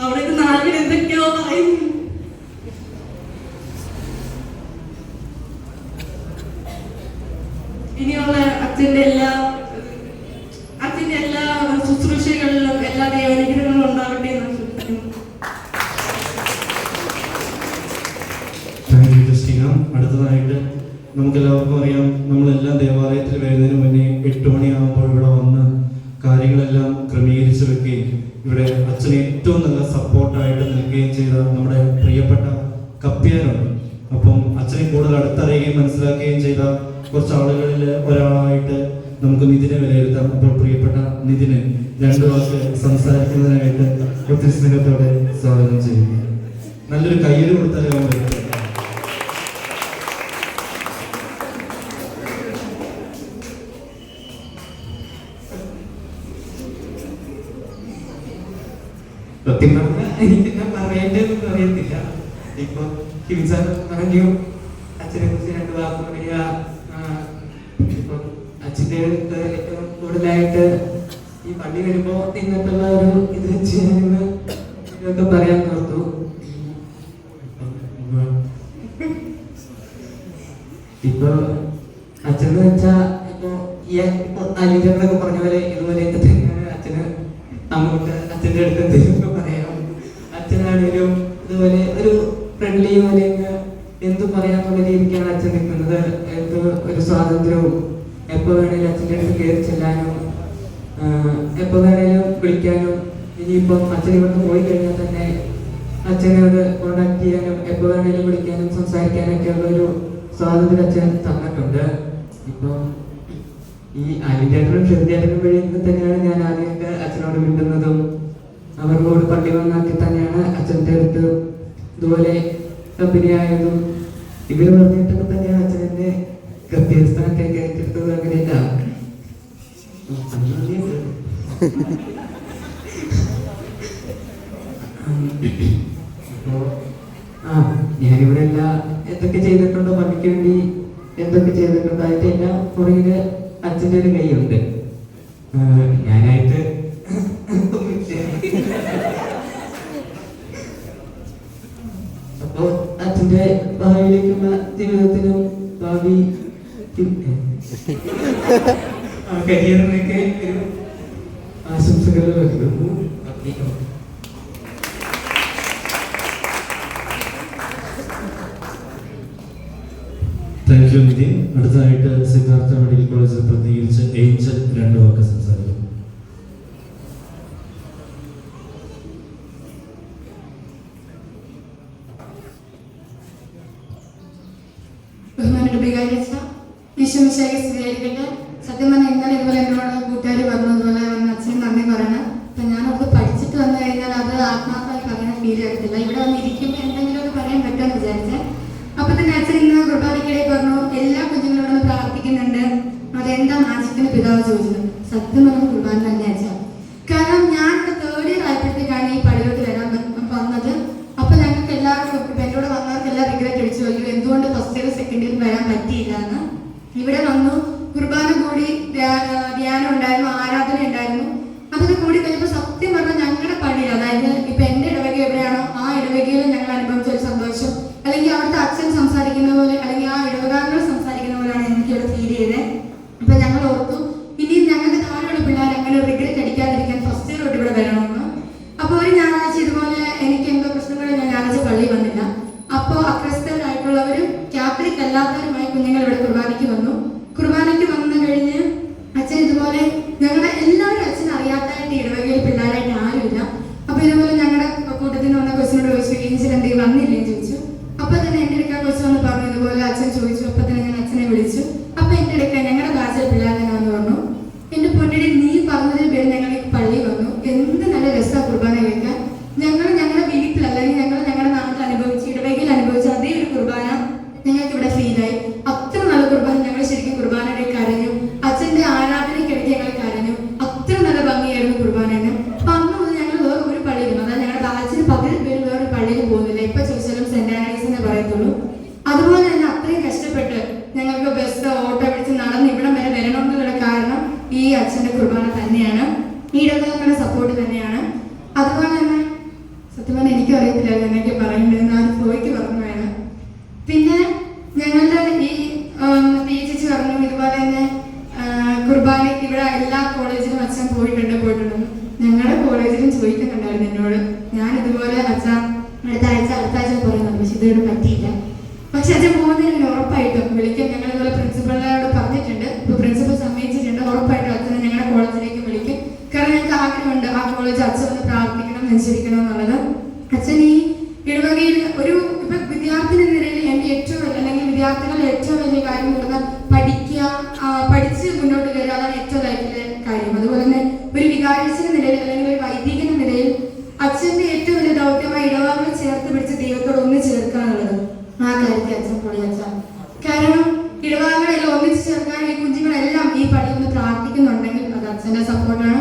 അവിടെ നാട്ടിൽ എന്തൊക്കെയോ പറയുന്നു. ഇനിയുള്ള അച്ഛന്റെ എല്ലാ ശുശ്രൂഷകളിലും എല്ലാ ദൈവാനുഗ്രഹങ്ങളും ഉണ്ടാവട്ടെ എന്ന് ആശംസിക്കുന്നു. Thank you Justina. അടുത്തതായിട്ട് നമുക്കെല്ലാവർക്കും അറിയാം, നമ്മളെല്ലാം ദേവാലയത്തിൽ വരുന്നതിന് മുന്നേ 8 മണിയാകുമ്പോൾ ഇവിടെ വന്ന് കാര്യങ്ങളെല്ലാം ക്രമീകരിച്ച് വെക്കുകയും ഇവിടെ അച്ഛന് ഏറ്റവും നല്ല സപ്പോർട്ടായിട്ട് നിൽക്കുകയും ചെയ്ത നമ്മുടെ പ്രിയപ്പെട്ട കപ്പ്യാരുണ്ട്. അപ്പം അച്ഛനെ കൂടുതൽ അടുത്തറിയുകയും മനസ്സിലാക്കുകയും ചെയ്ത കുറച്ച് ആളുകളിൽ ഒരാളായിട്ട് നമുക്ക് നിതിനെ വിലയിരുത്താം. അപ്പോൾ പ്രിയപ്പെട്ട നിതിന് 2 വാക്ക് സംസാരിക്കുന്നതിനായിട്ട് ഒത്തിരി സ്നേഹത്തോടെ സ്വാഗതം ചെയ്യുന്നു. നല്ലൊരു കയ്യിൽ കൊടുത്താലേ പറ്റും. സത്യം പറഞ്ഞാൽ എനിക്കെന്താ പറയേണ്ടതെന്ന് അറിയത്തില്ല. ഇപ്പൊ ഹിംസ പറഞ്ഞു അച്ഛനെ കുറിച്ച് 2 വാക്ക് പറയുക. ഇപ്പൊ അച്ഛൻ്റെ അടുത്ത് ഏറ്റവും കൂടുതലായിട്ട് ഈ പള്ളി വരുമ്പോ നിന്നിട്ടുള്ള ഒരു ഇത് വെച്ച് ഞാനിന്ന് ഇതൊക്കെ പറയാൻ ഓർത്തു. ഇപ്പൊ അച്ഛന്ന് വെച്ചാ ഇപ്പൊ അലിജറിനൊക്കെ പറഞ്ഞ പോലെ ഇതുപോലെയൊക്കെ തന്നെയാണ് അച്ഛന്. നമുക്ക് അച്ഛൻ്റെ അടുത്ത് എന്തെങ്കിലുമൊക്കെ പറയാം. അച്ഛനാണേലും ഇതുപോലെ ഒരു ഫ്രണ്ട്ലി പോലെ എന്ത് പറയാന്നുള്ള രീതിക്കാണ് അച്ഛൻ നിൽക്കുന്നത്. എന്ത് ഒരു സ്വാതന്ത്ര്യവും എപ്പോൾ വേണേലും അച്ഛൻ്റെ അടുത്ത് കയറി ചെല്ലാനും എപ്പോൾ വേണേലും വിളിക്കാനും. ഇനിയിപ്പം അച്ഛൻ ഇവിടുന്ന് പോയി കഴിഞ്ഞാൽ തന്നെ അച്ഛനോട് കോണ്ടാക്ട് ചെയ്യാനും എപ്പോൾ വേണേലും വിളിക്കാനും സംസാരിക്കാനൊക്കെ ഉള്ളൊരു സ്വാതന്ത്ര്യം അച്ഛൻ തന്നിട്ടുണ്ട്. ഇപ്പം ഈ അലിജേട്ടനും ഷെറിജേട്ടനും വഴി തന്നെയാണ് ഞാൻ ആദ്യമൊക്കെ അച്ഛനോട് മിണ്ടുന്നതും അവരോട് പള്ളി വന്നാക്കി തന്നെയാണ് അച്ഛൻ്റെ അടുത്ത് ഇതുപോലെ കമ്പനിയായതും ഇവർ പറഞ്ഞിട്ടൊക്കെ തന്നെയാണ് അച്ഛനെ ഗംഭീരസ്ഥാനത്തേക്ക് ഏറ്റെടുത്തത്. അങ്ങനെയല്ല അപ്പോ ഞാനിവിടെ എല്ലാം എന്തൊക്കെ ചെയ്തിട്ടുണ്ടോ പള്ളിക്ക് വേണ്ടി എന്തൊക്കെ ചെയ്തിട്ടുണ്ടോ അതിന്റെ എല്ലാം പുറകില് അച്ഛൻ്റെ ഒരു കൈയുണ്ട്. ഞാനായിട്ട് അപ്പോ അച്ഛൻ്റെ ഭാവിയിലേക്കുള്ള ജീവിതത്തിനും ഭാവി കരിയറിനൊക്കെ ഒരു ആശംസകൾ നൽകുന്നു. Thank you Nitin. അടുത്തതായിട്ട് സിദ്ധാർത്ഥ മെഡിക്കൽ കോളേജിൽ പ്രതികരിച്ച് ഏഞ്ചൽ 2 വാക്ക് സംസാരിക്കും. ബഹുമാനപ്പെട്ട വികാരിയച്ഛ, ഈശോമിശിഹായ്ക്ക് സ്തുതിയായിരിക്കട്ടെ. സത്യം പറഞ്ഞാൽ ഇന്നലെ ഇതുപോലെ എന്നോട് കൂട്ടുകാർ പറഞ്ഞതുപോലെ വന്ന് അച്ഛന് നന്ദി പറയണം. അപ്പം ഞാനത് പഠിച്ചിട്ട് വന്നു കഴിഞ്ഞാൽ അത് ആത്മാർത്ഥമായി പറയുന്ന ഫീൽ ചെയ്യത്തില്ല. ഇവിടെ വന്നിരിക്കുമ്പോൾ എന്തെങ്കിലുമൊക്കെ പറയാൻ പറ്റുമെന്ന് വിചാരിച്ചേ. അപ്പൊ തന്നെ അച്ഛൻ ഇന്ന് കുർബാനയ്ക്കിടെ പറഞ്ഞു എല്ലാ കുഞ്ഞുങ്ങളോടും പ്രാർത്ഥിക്കുന്നുണ്ട്, അതെന്താ മാജിക്കിന് പിതാവ് ചോദിച്ചത്. സത്യം പറഞ്ഞ കുർബാന തന്നെ അച്ഛൻ. കാരണം ഞാൻ ഇവിടെ 3rd year ആയപ്പോഴത്തേക്കാണ് ഈ പള്ളിയിലോട്ട് വരാൻ വന്നത്. അപ്പൊ ഞങ്ങൾക്ക് എല്ലാവർക്കും എന്നോട് വന്നവർക്ക് എല്ലാം റിഗ്രറ്റ് അടിച്ചു, അയ്യോ എന്തുകൊണ്ട് 1st year 2nd year വരാൻ പറ്റിയില്ല എന്ന്. ഇവിടെ വന്നു, കുർബാന കൂടി, ധ്യാനം ഉണ്ടായിരുന്നു, ആരാധന ഉണ്ടായിരുന്നു. അതൊക്കെ കൂടി കഴിഞ്ഞപ്പോൾ സത്യം പറഞ്ഞാൽ ഞങ്ങളുടെ പള്ളിയിൽ, അതായത് ഇപ്പൊ എന്റെ ഇടവക എവിടെയാണോ ആ ഇടവകയിൽ ഞങ്ങൾ അനുഭവിച്ച ഒരു സന്തോഷം, അല്ലെങ്കിൽ അവിടുത്തെ അച്ഛൻ സംസാരിക്കുന്ന പോലെ, അല്ലെങ്കിൽ ആ ഇടവകാരങ്ങൾ സംസാരിക്കുന്ന പോലെയാണ് എനിക്ക് ഇവിടെ ഫീൽ ചെയ്തത്. അപ്പൊ ഞങ്ങൾ ഓർത്തു ഇനിയും ഞങ്ങൾക്ക് താഴെയുള്ള പിള്ളേർ അങ്ങനെ റിഗ്രറ്റ് അടിക്കാതിരിക്കാൻ 1st year തൊട്ട് ഇവിടെ വരണമെന്ന്. അപ്പോൾ ഒരു ഞായറാഴ്ച ഇതുപോലെ എനിക്ക് എന്തോ പ്രശ്നങ്ങളിൽ ഞാൻ ഞായറാഴ്ച പള്ളി വന്നില്ല. അപ്പോൾ അക്രൈസ്തവരായിട്ടുള്ളവരും കാത്തലിക് അല്ലാത്തവരുമായ കുഞ്ഞുങ്ങൾ ഇവിടെ കുർബാനയ്ക്ക് വന്നു. കുർബാനയ്ക്ക് വന്നു കഴിഞ്ഞ് അച്ഛൻ ഇതുപോലെ ഞങ്ങളുടെ എല്ലാവരും അച്ഛൻ അറിയാത്തതായിട്ട് ഇടവകയിൽ പിള്ളേരായിട്ട് ആരുമില്ല. അപ്പൊ ഇതുപോലെ ഞങ്ങളുടെ കൂട്ടത്തിൽ വന്ന കൊച്ചിനോട് ചോദിച്ചു, ഏഞ്ചൽ എന്തെങ്കിലും വന്നില്ലേ ചോദിച്ചു. അപ്പൊ തന്നെ എന്റെ അടുക്ക കൊച്ചു വന്ന് പറഞ്ഞു ഇതുപോലെ അച്ഛൻ ചോദിച്ചു. അപ്പൊ തന്നെ ഞാൻ അച്ഛനെ വിളിച്ചു. അപ്പൊ എന്റെ അടുക്ക ഞങ്ങളുടെ ബാച്ചിൽ പിള്ളേരെന്ന് പറഞ്ഞു, എന്റെ പൊന്നടി നീ പറഞ്ഞതിന് പേര് ഞങ്ങൾ ഈ പള്ളി വന്നു, എന്ത് നല്ല രസമാണ് കുർബാന കേൾക്കാൻ. ഞങ്ങൾ ഞങ്ങളുടെ വീട്ടിൽ അല്ലെങ്കിൽ ഞങ്ങളുടെ നാട്ടിൽ അനുഭവിച്ച് ഇടവകയിൽ അനുഭവിച്ച അതേ ഒരു കുർബാന ഞങ്ങൾക്ക് ഇവിടെ ഫീലായി. അത്ര നല്ല കുർബാന. ഞങ്ങൾ ശരിക്കും കുർബാനയുടെ കരഞ്ഞു, അച്ഛന്റെ ആരാധനയ്ക്കിടയ്ക്ക് ഞങ്ങൾ കരഞ്ഞു. അത്ര നല്ല ഭംഗിയായിരുന്നു കുർബാനന്. അപ്പൊ അന്ന് മുതൽ ഞങ്ങൾ വേറെ ഒരു പള്ളിയിൽ, അതായത് ഞങ്ങളുടെ ബാച്ചിന് 10 പേര് വേറെ പള്ളിയിൽ പോകുന്നില്ല. ഇപ്പൊ ചോദിച്ചാലും സെന്റ് ആനീസ് എന്നേ പറയത്തുള്ളൂ. അതുപോലെ തന്നെ അത്രയും കഷ്ടപ്പെട്ട് ഞങ്ങൾക്ക് ബസ് ഓട്ടോ പിടിച്ച് നടന്ന് ഇവിടം വരെ വരണമെന്നുള്ള കാരണം ഈ അച്ഛന്റെ കുർബാന തന്നെയാണ്, ഈ ഇടവകകളുടെ സപ്പോർട്ട് തന്നെയാണ്. അതുപോലെ തന്നെ സത്യം പറഞ്ഞാൽ എനിക്കും അറിയത്തില്ല എന്നൊക്കെ പറയേണ്ടതെന്ന് ആ ഫ്ലോയ്ക്ക് പറഞ്ഞു വേണം. പിന്നെ ഞങ്ങളുടെ ഈ ചേച്ചി പറഞ്ഞു ഇതുപോലെ തന്നെ കുർബാനയ്ക്ക് ഇവിടെ എല്ലാ കോളേജിലും അച്ഛൻ പോയിട്ടുണ്ടെന്ന്. ഞങ്ങളുടെ കോളേജിലും ചോദിക്കുന്നുണ്ടായിരുന്നു എന്നോട്. ഞാൻ ഇതുപോലെ അച്ഛൻ അടുത്ത ആഴ്ച പറയുന്നുണ്ട്, പക്ഷെ ഇതോട് പറ്റിയില്ല. പക്ഷെ അച്ഛൻ പോകുന്നതിന് ഉറപ്പായിട്ടും വിളിക്കും. ഞങ്ങൾ ഇതുപോലെ പ്രിൻസിപ്പളിനോട് പറഞ്ഞിട്ടുണ്ട്. ഇപ്പൊ പ്രിൻസിപ്പൽ സമ്മതിച്ചിട്ടുണ്ട്. ഉറപ്പായിട്ടും അച്ഛനെ ഞങ്ങളുടെ കോളേജിലേക്ക് വിളിക്കും. കാരണം ഞങ്ങൾക്ക് ആഗ്രഹമുണ്ട് ആ കോളേജ് അച്ഛൻ ഒന്ന് പ്രാർത്ഥിക്കണം, അനുസരിക്കണം എന്നുള്ളത്. അച്ഛൻ ഈ ഇടവകയിൽ ഒരു ഇപ്പൊ വിദ്യാർത്ഥി നിലയിൽ എന്റെ ഏറ്റവും അല്ലെങ്കിൽ വിദ്യാർത്ഥികളുടെ ഏറ്റവും വലിയ കാര്യം എന്ന് പറഞ്ഞാൽ പഠിക്കുക, പഠിച്ച് മുന്നോട്ട് കയറുക, അതാണ് ഏറ്റവും വലിയ കാര്യം. അതുപോലെ തന്നെ ഒരു വികാരിച്ചിന്റെ നിലയിൽ അല്ലെങ്കിൽ ഒരു വൈദികന്റെ നിലയിൽ അച്ഛന്റെ ഏറ്റവും വലിയ ദൗത്യമായി ഇടവകളെ ചേർത്ത് പിടിച്ച് ദൈവത്തോട് ഒന്ന് ചേർക്കുക എന്നുള്ളത്. ആ കാര്യത്തിൽ അച്ഛൻ പൊളി അച്ഛൻ. കാരണം ഇടവകളെല്ലാം ഒന്നിച്ച് ചേർക്കാൻ ഈ കുഞ്ഞുങ്ങളെല്ലാം ഈ പള്ളിയിൽ നിന്ന് പ്രാർത്ഥിക്കുന്നുണ്ടെങ്കിൽ അത് അച്ഛന്റെ സപ്പോർട്ടാണ്.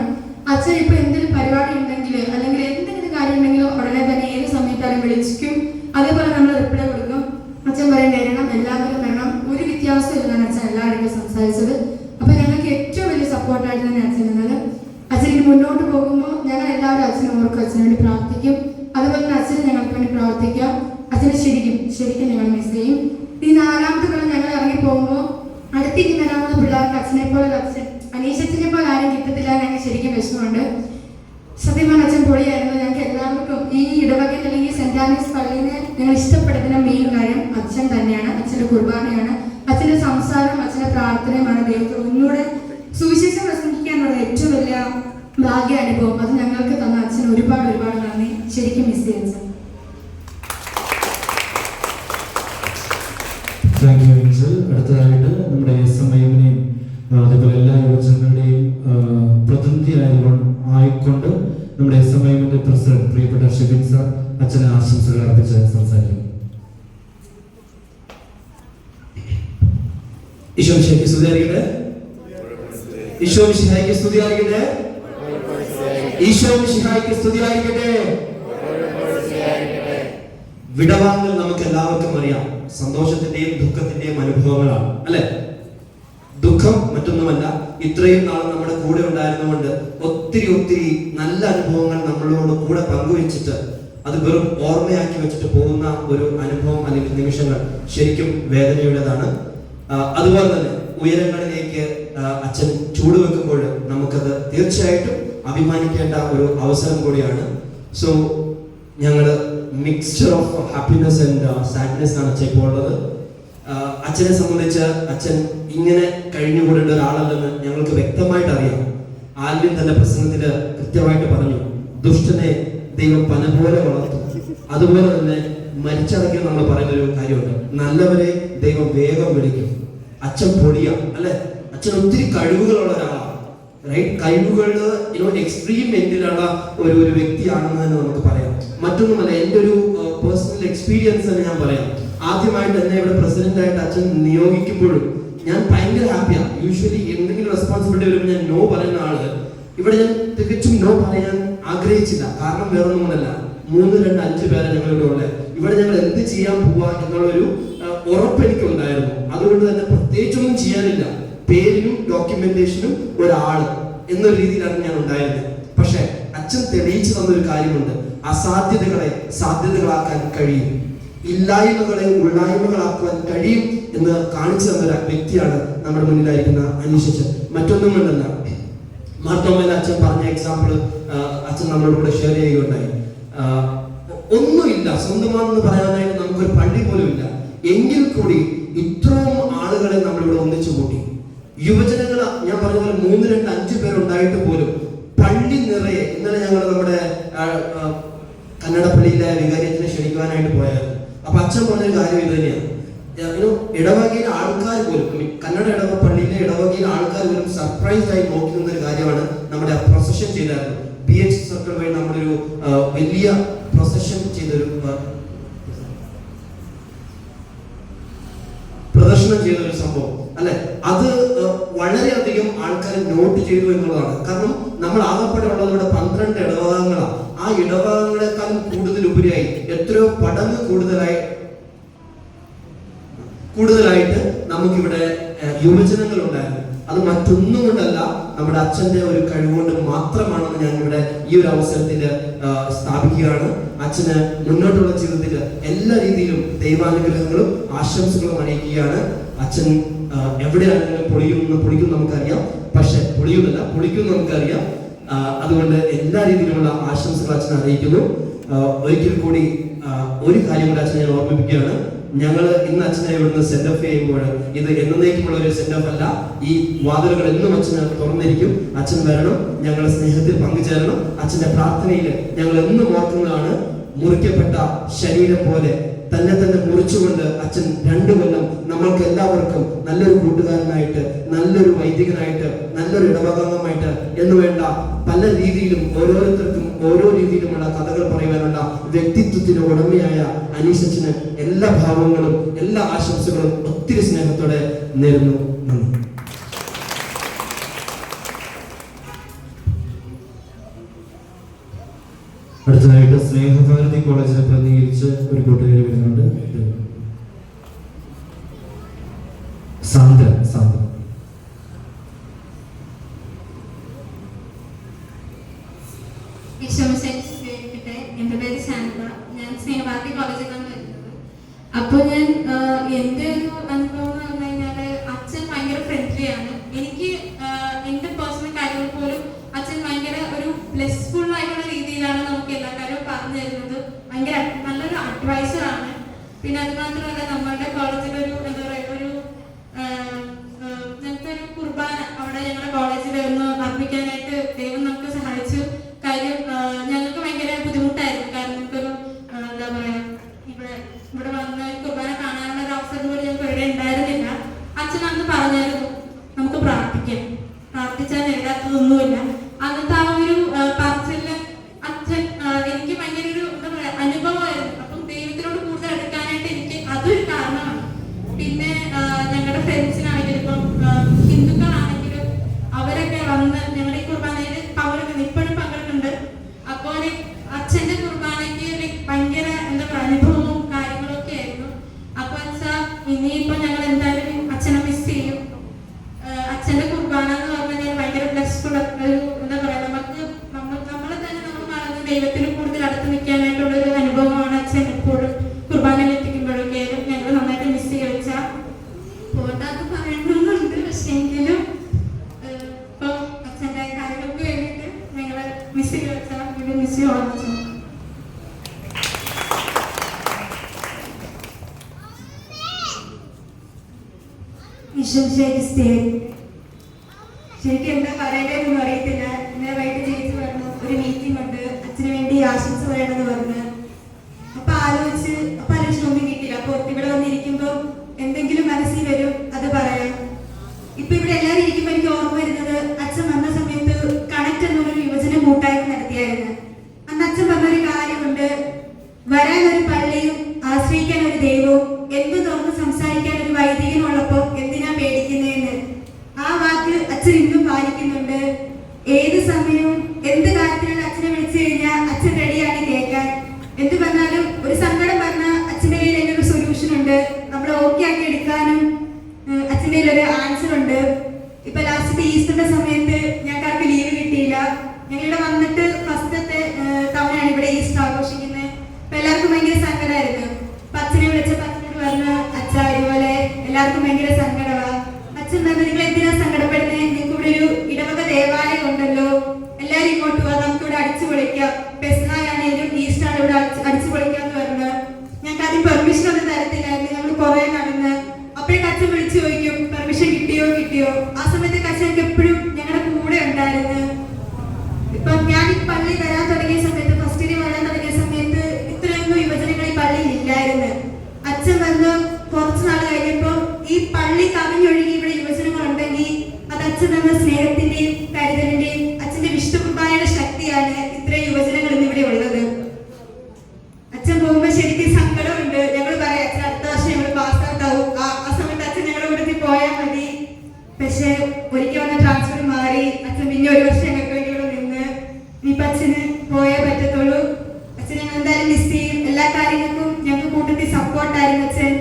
അച്ഛൻ ഇപ്പൊ എന്തെങ്കിലും പരിപാടി ഉണ്ടെങ്കിൽ അല്ലെങ്കിൽ എന്തെങ്കിലും കാര്യം ഉണ്ടെങ്കിലും ഉടനെ തന്നെ ഏത് സമയത്താലും വിളിക്കും. അതേപോലെ നമ്മൾ റിപ്ലൈ കൊടുക്കും. അച്ഛൻ പറയും വരണം, എല്ലാവരും വരണം, ഒരു വ്യത്യാസം ഇല്ലെന്നാണ് അച്ഛൻ എല്ലാവരും സംസാരിച്ചത്. അപ്പൊ ഞങ്ങൾക്ക് ഏറ്റവും വലിയ സപ്പോർട്ടായിട്ട് തന്നെ അച്ഛൻ എന്നത്. അച്ഛൻ ഇനി മുന്നോട്ട് പോകുമ്പോൾ ഞങ്ങൾ എല്ലാവരും അച്ഛനെ ഓർക്കും, അച്ഛന് വേണ്ടി പ്രാർത്ഥിക്കും. അതുപോലെ തന്നെ അച്ഛന് ഞങ്ങൾക്ക് വേണ്ടി പ്രാർത്ഥിക്കാം. അച്ഛനെ ശരിക്കും ഞങ്ങൾ മിസ് ചെയ്യും. ഈ 4ാമത്തെ കൊല്ലം ഞങ്ങൾ ഇറങ്ങി പോകുമ്പോൾ അടുത്തേക്ക് വരാവുന്ന പിള്ളേർക്ക് അച്ഛനെ പോലെ അച്ഛൻ അനീഷത്തിനെ പോലെ ആരും കിട്ടത്തില്ല. ഞങ്ങൾക്ക് ശരിക്കും വിഷമമുണ്ട്. സത്യം പറഞ്ഞ അച്ഛൻ പൊളിയായിരുന്നു. ഞങ്ങൾക്ക് എല്ലാവർക്കും ഈ ഇടവകയിൽ അല്ലെങ്കിൽ സെന്റ് ആനീസ് പള്ളിനെ ഞങ്ങൾ ഇഷ്ടപ്പെടുന്ന മെയിൻ കാര്യം അച്ഛൻ തന്നെയാണ്. അച്ഛന്റെ കുർബാനയാണ്, അച്ഛന്റെ സംസാരം, അച്ഛന്റെ പ്രാർത്ഥനയുമാണ്. ദൈവത്തോട് ഒന്നുകൂടെ സുവിശേഷം പ്രസംഗിക്കാനുള്ള ഏറ്റവും വലിയ ഭാഗ്യ അനുഭവം അത് ഞങ്ങൾക്ക് തന്ന അച്ഛന് ഒരുപാട് നന്ദി. ശരിക്കും മിസ് ചെയ്യാൻ. Thank you Angel. അടുത്തതായിട്ട് നമ്മുടെ SMIM-നെയും അതേപോലെ എല്ലാ യുവജനങ്ങളുടെയും പ്രതിനിധി ആയിക്കൊണ്ട് നമ്മുടെ SMIM-ന്റെ പ്രസിഡന്റ് പ്രിയപ്പെട്ട ഷിബിൻ സാർ അച്ഛന് ആശംസകൾ അർപ്പിച്ച് സംസാരിക്കും. ഈശോ മിശിഹായ്ക്ക് സ്തുതിയായിരിക്കട്ടെ. ഈശോ മിശിഹായ്ക്ക് സ്തുതിയായിരിക്കട്ടെ. ഈശോ മിശിഹായ്ക്ക് സ്തുതിയായിരിക്കട്ടെ. വിടവാങ്ങൽ നമുക്ക് എല്ലാവർക്കും അറിയാം, സന്തോഷത്തിന്റെയും ദുഃഖത്തിന്റെയും അനുഭവങ്ങളാണ് അല്ലെ. ദുഃഖം മറ്റൊന്നുമല്ല, ഇത്രയും നാൾ നമ്മുടെ കൂടെ ഉണ്ടായിരുന്നുകൊണ്ട് ഒത്തിരി നല്ല അനുഭവങ്ങൾ നമ്മളോട് കൂടെ പങ്കുവെച്ചിട്ട് അത് വെറും ഓർമ്മയാക്കി വെച്ചിട്ട് പോകുന്ന ഒരു അനുഭവം അല്ലെങ്കിൽ നിമിഷങ്ങൾ ശരിക്കും വേദനയുടേതാണ്. അതുപോലെ തന്നെ ഉയരങ്ങളിലേക്ക് അച്ഛൻ ചൂടുവെക്കുമ്പോൾ നമുക്കത് തീർച്ചയായിട്ടും അഭിമാനിക്കേണ്ട ഒരു അവസരം കൂടിയാണ്. സോ ഞങ്ങള് mixture of happiness and sadness ആണ് അച്ഛൻ ഇപ്പോൾ ഉള്ളത്. അച്ഛനെ സംബന്ധിച്ച് അച്ഛൻ ഇങ്ങനെ കഴിഞ്ഞുകൂടേണ്ട ഒരാളല്ലെന്ന് ഞങ്ങൾക്ക് വ്യക്തമായിട്ട് അറിയാം. ആദ്യം തന്റെ പ്രസംഗത്തില് കൃത്യമായിട്ട് പറഞ്ഞു, ദുഷ്ടനെ ദൈവം പന പോലെ വളർത്തും. അതുപോലെ തന്നെ മരിച്ചടയ്ക്കും നമ്മൾ പറയുന്ന ഒരു കാര്യമുണ്ട്, നല്ലവരെ ദൈവം വേഗം വിളിക്കും. അച്ഛൻ പൊടിയ അല്ലെ, അച്ഛൻ ഒത്തിരി കഴിവുകളുള്ള ഒരാളാണ്. റൈറ്റ്, കഴിവുകളിൽ എക്സ്ട്രീം എൻഡിലുള്ള ഒരു വ്യക്തിയാണെന്ന് തന്നെ നമുക്ക് പറയാം. മറ്റൊന്നുമല്ല, എൻ്റെ ഒരു പേഴ്സണൽ എക്സ്പീരിയൻസ് തന്നെ ഞാൻ പറയാം. ആദ്യമായിട്ട് എന്നെ ഇവിടെ പ്രസിഡന്റ് ആയിട്ട് അച്ഛൻ നിയോഗിക്കുമ്പോഴും ഞാൻ ഭയങ്കര ഹാപ്പിയാണ്. യൂഷ്വലി എന്തെങ്കിലും റെസ്പോൺസിബിലിറ്റി വരുമ്പോൾ ഞാൻ നോ പറയുന്ന ആള്, ഇവിടെ ഞാൻ തികച്ചും നോ പറയാൻ ആഗ്രഹിച്ചില്ല. കാരണം വേറൊന്നും കൊണ്ടല്ല, 3, 2, 5 പേരെ ഞങ്ങളിവിടെ ഉള്ളത്. ഇവിടെ ഞങ്ങൾ എന്ത് ചെയ്യാൻ പോവാ എന്നുള്ളൊരു ഉറപ്പ് എനിക്കുണ്ടായിരുന്നു. അതുകൊണ്ട് തന്നെ പ്രത്യേകിച്ചൊന്നും ചെയ്യാനില്ല, പേരിനും ഡോക്യുമെന്റേഷനും ഒരാള് എന്നൊരു രീതിയിലാണ് ഞാൻ ഉണ്ടായിരുന്നത്. പക്ഷെ അച്ഛൻ തെളിയിച്ചു തന്നൊരു കാര്യമുണ്ട്, അസാധ്യതകളെ സാധ്യതകളാക്കാൻ കഴിയും, ഇല്ലായ്മകളെ ഉള്ളായ്മകളാക്കുവാൻ കഴിയും എന്ന് കാണിച്ചു തന്ന വ്യക്തിയാണ് നമ്മുടെ മുന്നിലായിരിക്കുന്ന അനീഷച്ചൻ. മറ്റൊന്നും കൊണ്ടല്ല, മാർത്തോമേല അച്ഛൻ പറഞ്ഞ എക്സാമ്പിൾ അച്ഛൻ നമ്മളോട് കൂടെ ഷെയർ ചെയ്യുകയുണ്ടായി. ഒന്നുമില്ല, സ്വന്തമാണെന്ന് പറയാനായിട്ട് നമുക്കൊരു പള്ളി പോലും ഇല്ല, എങ്കിൽ കൂടി ഇത്രയും ആളുകളെ നമ്മളിവിടെ ഒന്നിച്ചു കൂട്ടി. യുവജനങ്ങൾ ഞാൻ പറഞ്ഞ പോലെ 3, 2, 5 പേരുണ്ടായിട്ട് പോലും പള്ളി നിറയെ. ഇന്നലെ ഞങ്ങൾ നമ്മുടെ കന്നഡപ്പള്ളിയിലെ വികാരിയത്തിനെ ക്ഷണിക്കുവാനായിട്ട് പോയായിരുന്നു. അപ്പൊ അച്ഛൻ പറഞ്ഞൊരു കാര്യം ഇത് തന്നെയാണ്, ഇടവകയിലെ ആൾക്കാർ പോലും, കന്നഡ പള്ളിയിലെ ഇടവകയിലെ ആൾക്കാർ പോലും സർപ്രൈസ് ആയി നോക്കി നിന്നൊരു കാര്യമാണ് നമ്മുടെ പ്രൊസഷൻ ചെയ്തായിരുന്നു. BH സർക്കിൾ വഴി നമ്മളൊരു വലിയ പ്രൊസഷൻ ചെയ്തൊരു പ്രദർശനം ചെയ്തൊരു സംഭവം അല്ലെ. അത് വളരെയധികം ആൾക്കാർ നോട്ട് ചെയ്തു എന്നുള്ളതാണ്. കാരണം നമ്മൾ ആകെപ്പാടെ ഉള്ളത് ഇവിടെ 12 ഇടവകങ്ങളാണ്. ആ ഇടവകങ്ങളെക്കാളും കൂടുതലുപരിയായി എത്രയോ പടങ്ങ് കൂടുതലായിട്ട് നമുക്കിവിടെ യുവജനങ്ങൾ ഉണ്ടായിരുന്നു. അത് മറ്റൊന്നും കൊണ്ടല്ല, നമ്മുടെ അച്ഛന്റെ ഒരു കഴിവുകൊണ്ട് മാത്രമാണെന്ന് ഞാൻ ഇവിടെ ഈ ഒരു അവസരത്തിൽ സ്ഥാപിക്കുകയാണ്. അച്ഛന് മുന്നോട്ടുള്ള ജീവിതത്തിൽ എല്ലാ രീതിയിലും ദൈവാനുഗ്രഹങ്ങളും ആശംസകളും അറിയിക്കുകയാണ്. അച്ഛൻ എവിടെയാണെങ്കിലും പൊളിക്കും നമുക്കറിയാം, പക്ഷെ പൊളിക്കും നമുക്കറിയാം. അതുകൊണ്ട് എല്ലാ രീതിയിലുമുള്ള ആശംസകൾ അച്ഛൻ അറിയിക്കുന്നു. ഒരിക്കൽ കൂടി ഒരു കാര്യം കൂടി അച്ഛനെ ഞാൻ ഓർമ്മിപ്പിക്കുകയാണ്. ഞങ്ങൾ ഇന്ന് അച്ഛനെ ഇവിടുന്ന് സെൻഡ് ഓഫ് ചെയ്യുമ്പോൾ ഇത് എന്നേക്കുമുള്ള ഒരു സെൻഡ് ഓഫ് അല്ല. ഈ വാതിലുകൾ എന്നും അച്ഛന് തുറന്നിരിക്കും. അച്ഛൻ വരണം, ഞങ്ങളുടെ സ്നേഹത്തിൽ പങ്കുചേരണം. അച്ഛന്റെ പ്രാർത്ഥനയിൽ ഞങ്ങൾ എന്നും ഓർക്കുന്നതാണ്, മുറിക്കപ്പെട്ട ശരീരം പോലെ തന്നെ മുറിച്ചുകൊണ്ട് അച്ഛൻ 2 കൊല്ലം നമ്മൾക്ക് എല്ലാവർക്കും നല്ലൊരു കൂട്ടുകാരനായിട്ട്, നല്ലൊരു വൈദികനായിട്ട്, നല്ലൊരു ഇടവകാംഗമായിട്ട് എന്ന് വേണ്ട പല രീതിയിലും ഓരോരുത്തർക്കും ഓരോ രീതിയിലുമുള്ള കഥകൾ പറയുവാനുള്ള വ്യക്തിത്വത്തിന് ഉടമയായ അനീഷച്ചന് എല്ലാ ഭാവങ്ങളും എല്ലാ ആശംസകളും ഒത്തിരി സ്നേഹത്തോടെ നേരുന്നു. നന്ദി. അടുത്തതായിട്ട് സ്നേഹഭാരതി കോളേജിനെ പ്രതിനിധീകരിച്ച് ഒരു കൂട്ടുകാരി വരുന്നുണ്ട്. സാന്ദ്ര. എന്റെ പേര് സാന്ദ്ര. ഞാൻ സ്നേഹഭാരതി കോളേജിൽ നിന്നാണ് വരുന്നത്. അപ്പോൾ ഞാൻ എന്റെ ഒരു അനുഭവം എന്ന് പറഞ്ഞു കഴിഞ്ഞാല്, അച്ഛൻ ഭയങ്കര ഫ്രണ്ട്ലിയാണ്. എനിക്ക് എന്റെ പേഴ്സണൽ കാര്യങ്ങൾ പോലും അച്ഛൻ ഭയങ്കര ഒരു ബ്ലെസ്ഫുൾ ആയിട്ടുള്ള രീതിയിലാണ് നമുക്ക് എല്ലാ കാര്യവും പറഞ്ഞു തരുന്നത്. ഭയങ്കര നല്ലൊരു അഡ്വൈസർ ആണ്. പിന്നെ അത് മാത്രമല്ല, നമ്മളുടെ കോളേജിലൊരു എന്താ പറയുക, ഒരു എഴുതാത്തതൊന്നുമില്ല. അന്നത്തെ ആ ഒരു പറച്ചില് അച്ഛൻ എനിക്ക് ഭയങ്കര ഒരു എന്താ പറയാ അനുഭവമായിരുന്നു. അപ്പം ദൈവത്തിനോട് കൂടുതൽ എടുക്കാനായിട്ട് എനിക്ക് അതൊരു കാരണമാണ്. പിന്നെ ഞങ്ങളുടെ ഫ്രണ്ട്സിനാണെങ്കിലും ഇപ്പം ഹിന്ദുക്കളാണെങ്കിലും അവരൊക്കെ വന്ന് ഞങ്ങളുടെ ഈ കുർബാനയിൽ പങ്കെടുക്കുന്നു, ഇപ്പോഴും പങ്കെടുക്കുന്നുണ്ട്. അപ്പോൾ അച്ഛന്റെ കുർബാനയ്ക്ക് ഭയങ്കര എന്താ പറയുക അനുഭവവും കാര്യങ്ങളൊക്കെ ആയിരുന്നു. അപ്പൊ അച്ഛാ ഇനിയിപ്പോ ഞങ്ങൾ എന്തായാലും അച്ഛനെ മിസ് ചെയ്യും. അച്ഛന്റെ കുർബാന എന്ന് പറഞ്ഞാൽ ഭയങ്കര ബ്ലെസ്ഫുൾ ഒരു എന്താ പറയാ നമ്മളെ തന്നെ നമ്മൾ മറന്ന് ദൈവത്തിന് കൂടുതൽ അടുത്ത് നിൽക്കാനായിട്ടുള്ള ഒരു അനുഭവമാണ് അച്ഛൻ എപ്പോഴും കുർബാനയിൽ എത്തിക്കുമ്പോഴൊക്കെ ഞങ്ങൾ നന്നായിട്ട് മിസ് ചെയ്യ വെച്ചാൽ പോട്ടാന്ന് പറയണമെന്നുണ്ട്. പക്ഷെ എങ്കിലും ഇപ്പൊ അച്ഛന്റെ കാര്യങ്ങൾക്ക് വേണ്ടിയിട്ട് ഞങ്ങള് മിസ് ചെയ്യ വെച്ചാൽ മിസ് ചെയ്യണം. ശരിക്കും എന്താ പറയേണ്ടതെന്നൊന്നും അറിയത്തില്ല. ഇന്നലെ വൈകിട്ട് ചേച്ചി പറഞ്ഞു ഒരു മീറ്റിംഗ് ഉണ്ട്, അച്ഛന് വേണ്ടി ആശംസ പറയണമെന്ന് പറഞ്ഞ്. അപ്പൊ ആലോചിച്ച് ഒന്നും കിട്ടിയില്ല. അപ്പൊ ഇവിടെ വന്നിരിക്കുമ്പോൾ എന്തെങ്കിലും മനസ്സിൽ വരും, അത് പറയാം. ഇപ്പൊ ഇവിടെ എല്ലാവരും ഇരിക്കുമ്പോൾ എനിക്ക് ഓർമ്മ വരുന്നത് അച്ഛൻ വന്ന സമയത്ത് കണക്ട് എന്നൊരു യുവജന കൂട്ടായ്മ നടത്തിയായിരുന്നു. അന്ന് അച്ഛൻ പറഞ്ഞൊരു കാര്യമുണ്ട്, വരാൻ ഒരു പള്ളിയും ആശ്രയിക്കാൻ ഒരു ദൈവവും എന്ത് തുറന്ന് സംസാരിക്കാൻ ഒരു വൈദികനുള്ളപ്പോ എന്തിനാ പേടിക്കുന്നതെന്ന്. ആ വാക്ക് അച്ഛൻ ഇന്നും പാലിക്കുന്നുണ്ട്. ഏത് സമയവും എന്ത് കാര്യത്തിനാണ് അച്ഛനെ വിളിച്ചു കഴിഞ്ഞാൽ അച്ഛൻ റെഡിയാണ് കേൾക്കാൻ. എന്ത് പറഞ്ഞാലും ഒരു സങ്കടം പറഞ്ഞാൽ അച്ഛൻ്റെ കയ്യിൽ അതിനൊരു സൊല്യൂഷൻ ഉണ്ട്, നമ്മൾ ഓക്കെ ആക്കി എടുക്കാനും അച്ഛൻ്റെ കയ്യിൽ ഒരു ആൻസർ ഉണ്ട്. ഇപ്പൊ ലാസ്റ്റത്തെ ഈസ്റ്ററിന്റെ സമയത്ത് ഞങ്ങൾക്ക് ലീവ് കിട്ടിയില്ല. ഞങ്ങളിവിടെ വന്നിട്ട് ഫസ്റ്റത്തെ തവണയാണ് ഇവിടെ ഈസ്റ്റർ ആഘോഷിക്കുന്നത്. അപ്പൊ എല്ലാവർക്കും ഭയങ്കര സങ്കടമായിരുന്നു. അപ്പൊ അച്ഛനെ വിളിച്ചപ്പോ അച്ഛനോട് പറഞ്ഞു, അച്ഛാ ഇതുപോലെ എല്ലാവർക്കും ഭയങ്കര സങ്കടമാണ്. അച്ഛൻ പറഞ്ഞു, നിങ്ങൾ എന്തിനാ സങ്കടപ്പെടുന്നത്, നിങ്ങൾക്ക് ഇവിടെ ഒരു ഇടവക ദേവാലയം ഉണ്ടല്ലോ, എല്ലാവരും ഇങ്ങോട്ട് പോവാ, നമുക്ക് ഇവിടെ അടിച്ചു പൊളിക്കാം, പെസഹായാണേലും ഈസ്റ്റർ ഇവിടെ അടിച്ചു പൊളിക്കാന്ന് പറഞ്ഞു. ഞങ്ങൾക്ക് ആദ്യം പെർമിഷൻ ഒന്നും തരത്തില്ലായിരുന്നു. ഞങ്ങൾ കുറെ നടന്ന് അപ്പോഴേക്ക് അച്ഛൻ വിളിച്ചു ചോദിക്കും പെർമിഷൻ കിട്ടിയോ. ആ സമയത്ത് അച്ഛൻ എപ്പോഴും ഞങ്ങളുടെ കൂടെ ഉണ്ടായിരുന്നു. ഇപ്പൊ ഞാൻ ഈ പള്ളി വരാൻ തുടങ്ങിയ സമയത്ത് ഫസ്റ്റ് ഡേ വരാൻ തുടങ്ങിയ സമയത്ത് ഇത്രയൊന്നും യുവജനങ്ങൾ ഈ പള്ളിയിൽ ഇല്ലായിരുന്നു. അച്ഛൻ വന്ന് കുറച്ചു നാൾ കഴിഞ്ഞപ്പോ ഈ പള്ളി കവിഞ്ഞൊഴുകി ഇവിടെ യുവജനങ്ങൾ ഉണ്ടെങ്കിൽ അത് അച്ഛൻ തന്ന സ്നേഹത്തിന്റെയും കരുതലിന്റെയും അച്ഛന്റെ വിശുദ്ധ കുർബാനയുടെ ശക്തിയാണ് ഇത്രയും യുവജനങ്ങൾ ഇന്ന് ഇവിടെ ഉള്ളത്. അച്ഛൻ പോകുമ്പോ ശരിക്കും സങ്കടമുണ്ട്. ഞങ്ങൾ പറയാം അച്ഛൻ അടുത്ത വർഷം ഞങ്ങൾ പാസ് ഔട്ട് ആവും, ആ സമയത്ത് അച്ഛൻ ഞങ്ങളുടെ കൂടെ പോയാൽ മതി. പക്ഷെ ഒരിക്കൽ വന്ന ട്രാൻസ്ഫർ മാറി. അച്ഛൻ പിന്നെ ഒരു വർഷം ഞങ്ങൾക്ക് വേണ്ടി ഇവിടെ നിന്ന് ഇനിയിപ്പൊ അച്ഛന് പോയേ പറ്റത്തുള്ളൂ. അച്ഛൻ ഞങ്ങൾ എന്തായാലും മിസ് ചെയ്യും. എല്ലാ കാര്യങ്ങൾക്കും ഞങ്ങൾക്ക് കൂട്ടത്തിൽ സപ്പോർട്ടായിരുന്നു അച്ഛൻ.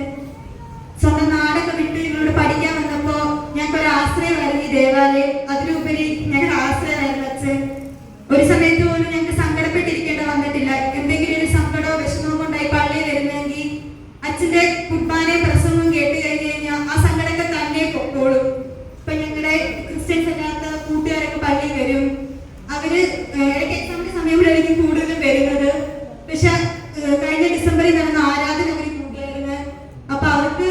സ്വന്തം നാടൊക്കെ വിട്ട് ഞങ്ങളോട് പഠിക്കാൻ വന്നപ്പോ ഞങ്ങൾക്ക് ഒരു ആശ്രയമായിരുന്നു ഈ ദേവാലയം. അതിലുപരി ഞങ്ങളുടെ ആശ്രയമായിരുന്നു അച്ഛൻ. ഒരു സമയത്ത് പോലും ഞങ്ങൾക്ക് സങ്കടപ്പെട്ടിരിക്കേണ്ട വന്നിട്ടില്ല. എന്തെങ്കിലും ഒരു സങ്കടമോ വിഷമോ കൊണ്ടായി പള്ളിയിൽ വരുന്നെങ്കിൽ അച്ഛന്റെ കുർബാനയും പ്രസംഗവും കേട്ട് കഴിഞ്ഞ് കഴിഞ്ഞാൽ ആ സങ്കടമൊക്കെ തന്നെ പൊക്കോളും. ഇപ്പൊ ഞങ്ങളുടെ ക്രിസ്ത്യൻസ് അല്ലാത്ത കൂട്ടുകാരൊക്കെ പള്ളിയിൽ വരും. അവര് ഇടയ്ക്ക് എക്സാമിന്റെ സമയങ്ങളിലായിരിക്കും കൂടുതലും വരുന്നത്. പക്ഷെ കഴിഞ്ഞ ഡിസംബറിൽ നടന്ന ആരാധന അവർ കൂടിയായിരുന്നു. അപ്പൊ അവർക്ക്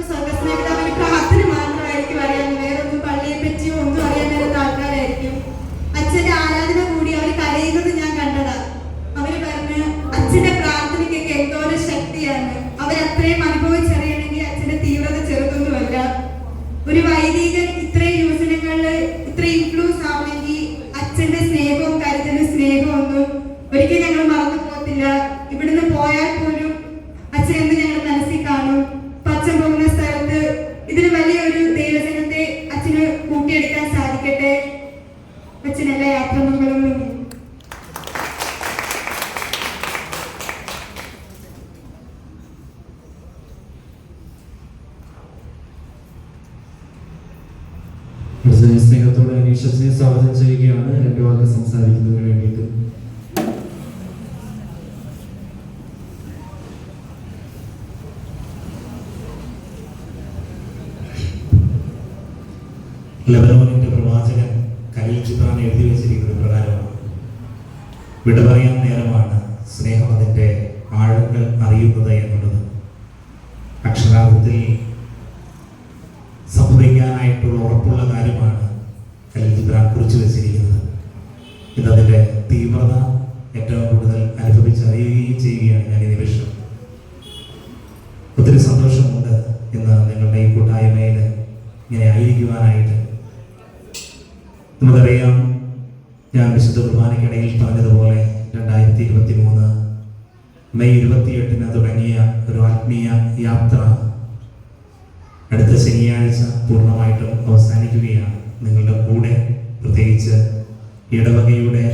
സ്വർഗസ്നേഹിതവന് പ്രാർത്ഥന മാത്രമായിരിക്കും അറിയാൻ, വേറെ ഒന്നും പള്ളിയെ പറ്റിയോ ഒന്നും അറിയാൻ വരുന്ന ആൾക്കാരായിരിക്കും. അച്ഛന്റെ ആരാധന കൂടി അവർ കരയുന്നത് ഞാൻ കണ്ടതാ. അവര് പറഞ്ഞ് അച്ഛന്റെ പ്രാർത്ഥനയ്ക്കൊക്കെ എന്തോരം ശക്തിയാണ്. അവരത്രയും അനുഭവിച്ചറിയണമെങ്കിൽ അച്ഛന്റെ തീവ്രത ചെറുതൊന്നുമല്ല. ഒരു വൈദികൻ ഇത്രയും യുവജനങ്ങളില് ഇത്രയും ഇൻഫ്ലുവൻസ് ആവണമെങ്കിൽ അച്ഛന്റെ സ്നേഹവും കരുതലും സ്നേഹവും ഒന്നും ഒരിക്കലും ഞങ്ങൾ മറന്നു പോകത്തില്ല. ഇവിടുന്ന് പോയാൽ പോലും അച്ഛൻ എന്ന് ഞങ്ങളുടെ മനസ്സിൽ കാണും. അച്ഛൻ പോകുന്ന സ്ഥലത്ത് ഇതിന് വലിയൊരു ദൈവജനത്തെ അച്ഛന് കൂട്ടിയെടുക്കാൻ സാധിക്കട്ടെ. അച്ഛനെല്ലാ യാത്രകളും സ്നേഹത്തോടെ അനീഷത്തിനെ സ്വാഗതം ചെയ്യുകയാണ്. രണ്ടു വാക്ക് സംസാരിക്കുന്നതിന് വേണ്ടിയിട്ട്. ലബനോനിന്റെ പ്രവാചകൻ കലീൽ ജിബ്രാൻ എഴുതി വെച്ചിരിക്കുന്നത് പ്രകാരമാണ്. വിട പറയാൻ നേരമാണ് സ്നേഹം അതിൻ്റെ ആഴങ്ങൾ അറിയുന്നത് എന്നുള്ളത് അക്ഷരാർത്ഥത്തിൽ സംഭവിക്കാനായിട്ടുള്ള ഉറപ്പുള്ള കാര്യമാണ് കലീൽ ജിബ്രാൻ കുറിച്ച് വെച്ചിരിക്കുന്നത്. ഇതതിൻ്റെ തീവ്രത ഏറ്റവും കൂടുതൽ അനുഭവിച്ചറിയുകയും ചെയ്യുകയാണ് ഞാൻ ഈ നിമിഷം. ഒത്തിരി സന്തോഷമുണ്ട് ഇന്ന് നിങ്ങളുടെ ഈ കൂട്ടായ്മയിൽ ഇങ്ങനെ ആയിരിക്കുവാനായിട്ട്. നമുക്കറിയാം, ഞാൻ വിശുദ്ധ കുർബാനയ്ക്കിടയിൽ പറഞ്ഞതുപോലെ 2023 മെയ് 28 തുടങ്ങിയ ഒരു ആത്മീയ യാത്ര അടുത്ത ശനിയാഴ്ച പൂർണ്ണമായിട്ടും അവസാനിക്കുകയാണ്. നിങ്ങളുടെ കൂടെ, പ്രത്യേകിച്ച് ഇടവകയുടെ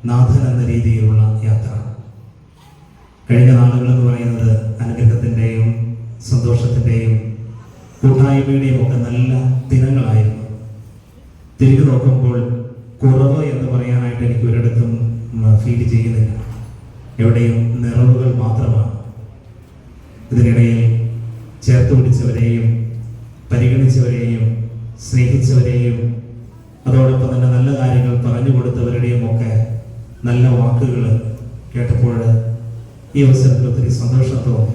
നാഥൻ എന്ന രീതിയിലുള്ള യാത്ര. കഴിഞ്ഞ നാളുകൾ എന്ന് പറയുന്നത് അനുഗ്രഹത്തിൻ്റെയും സന്തോഷത്തിൻ്റെയും കൂട്ടായ്മയുടെയും ഒക്കെ നല്ല ദിനങ്ങളായിരുന്നു. തിരിഞ്ഞു നോക്കുമ്പോൾ കുറവ് എന്ന് പറയാനായിട്ട് എനിക്ക് ഒരിടത്തും ഫീൽ ചെയ്യുന്നില്ല. എവിടെയും നിറവുകൾ മാത്രമാണ്. ഇതിനിടയിൽ ചേർത്ത് പിടിച്ചവരെയും പരിഗണിച്ചവരെയും സ്നേഹിച്ചവരെയും അതോടൊപ്പം തന്നെ നല്ല കാര്യങ്ങൾ പറഞ്ഞു കൊടുത്തവരുടെയും ഒക്കെ നല്ല വാക്കുകൾ കേട്ടപ്പോൾ ഈ അവസരത്തിൽ ഒത്തിരി സന്തോഷത്തോടെ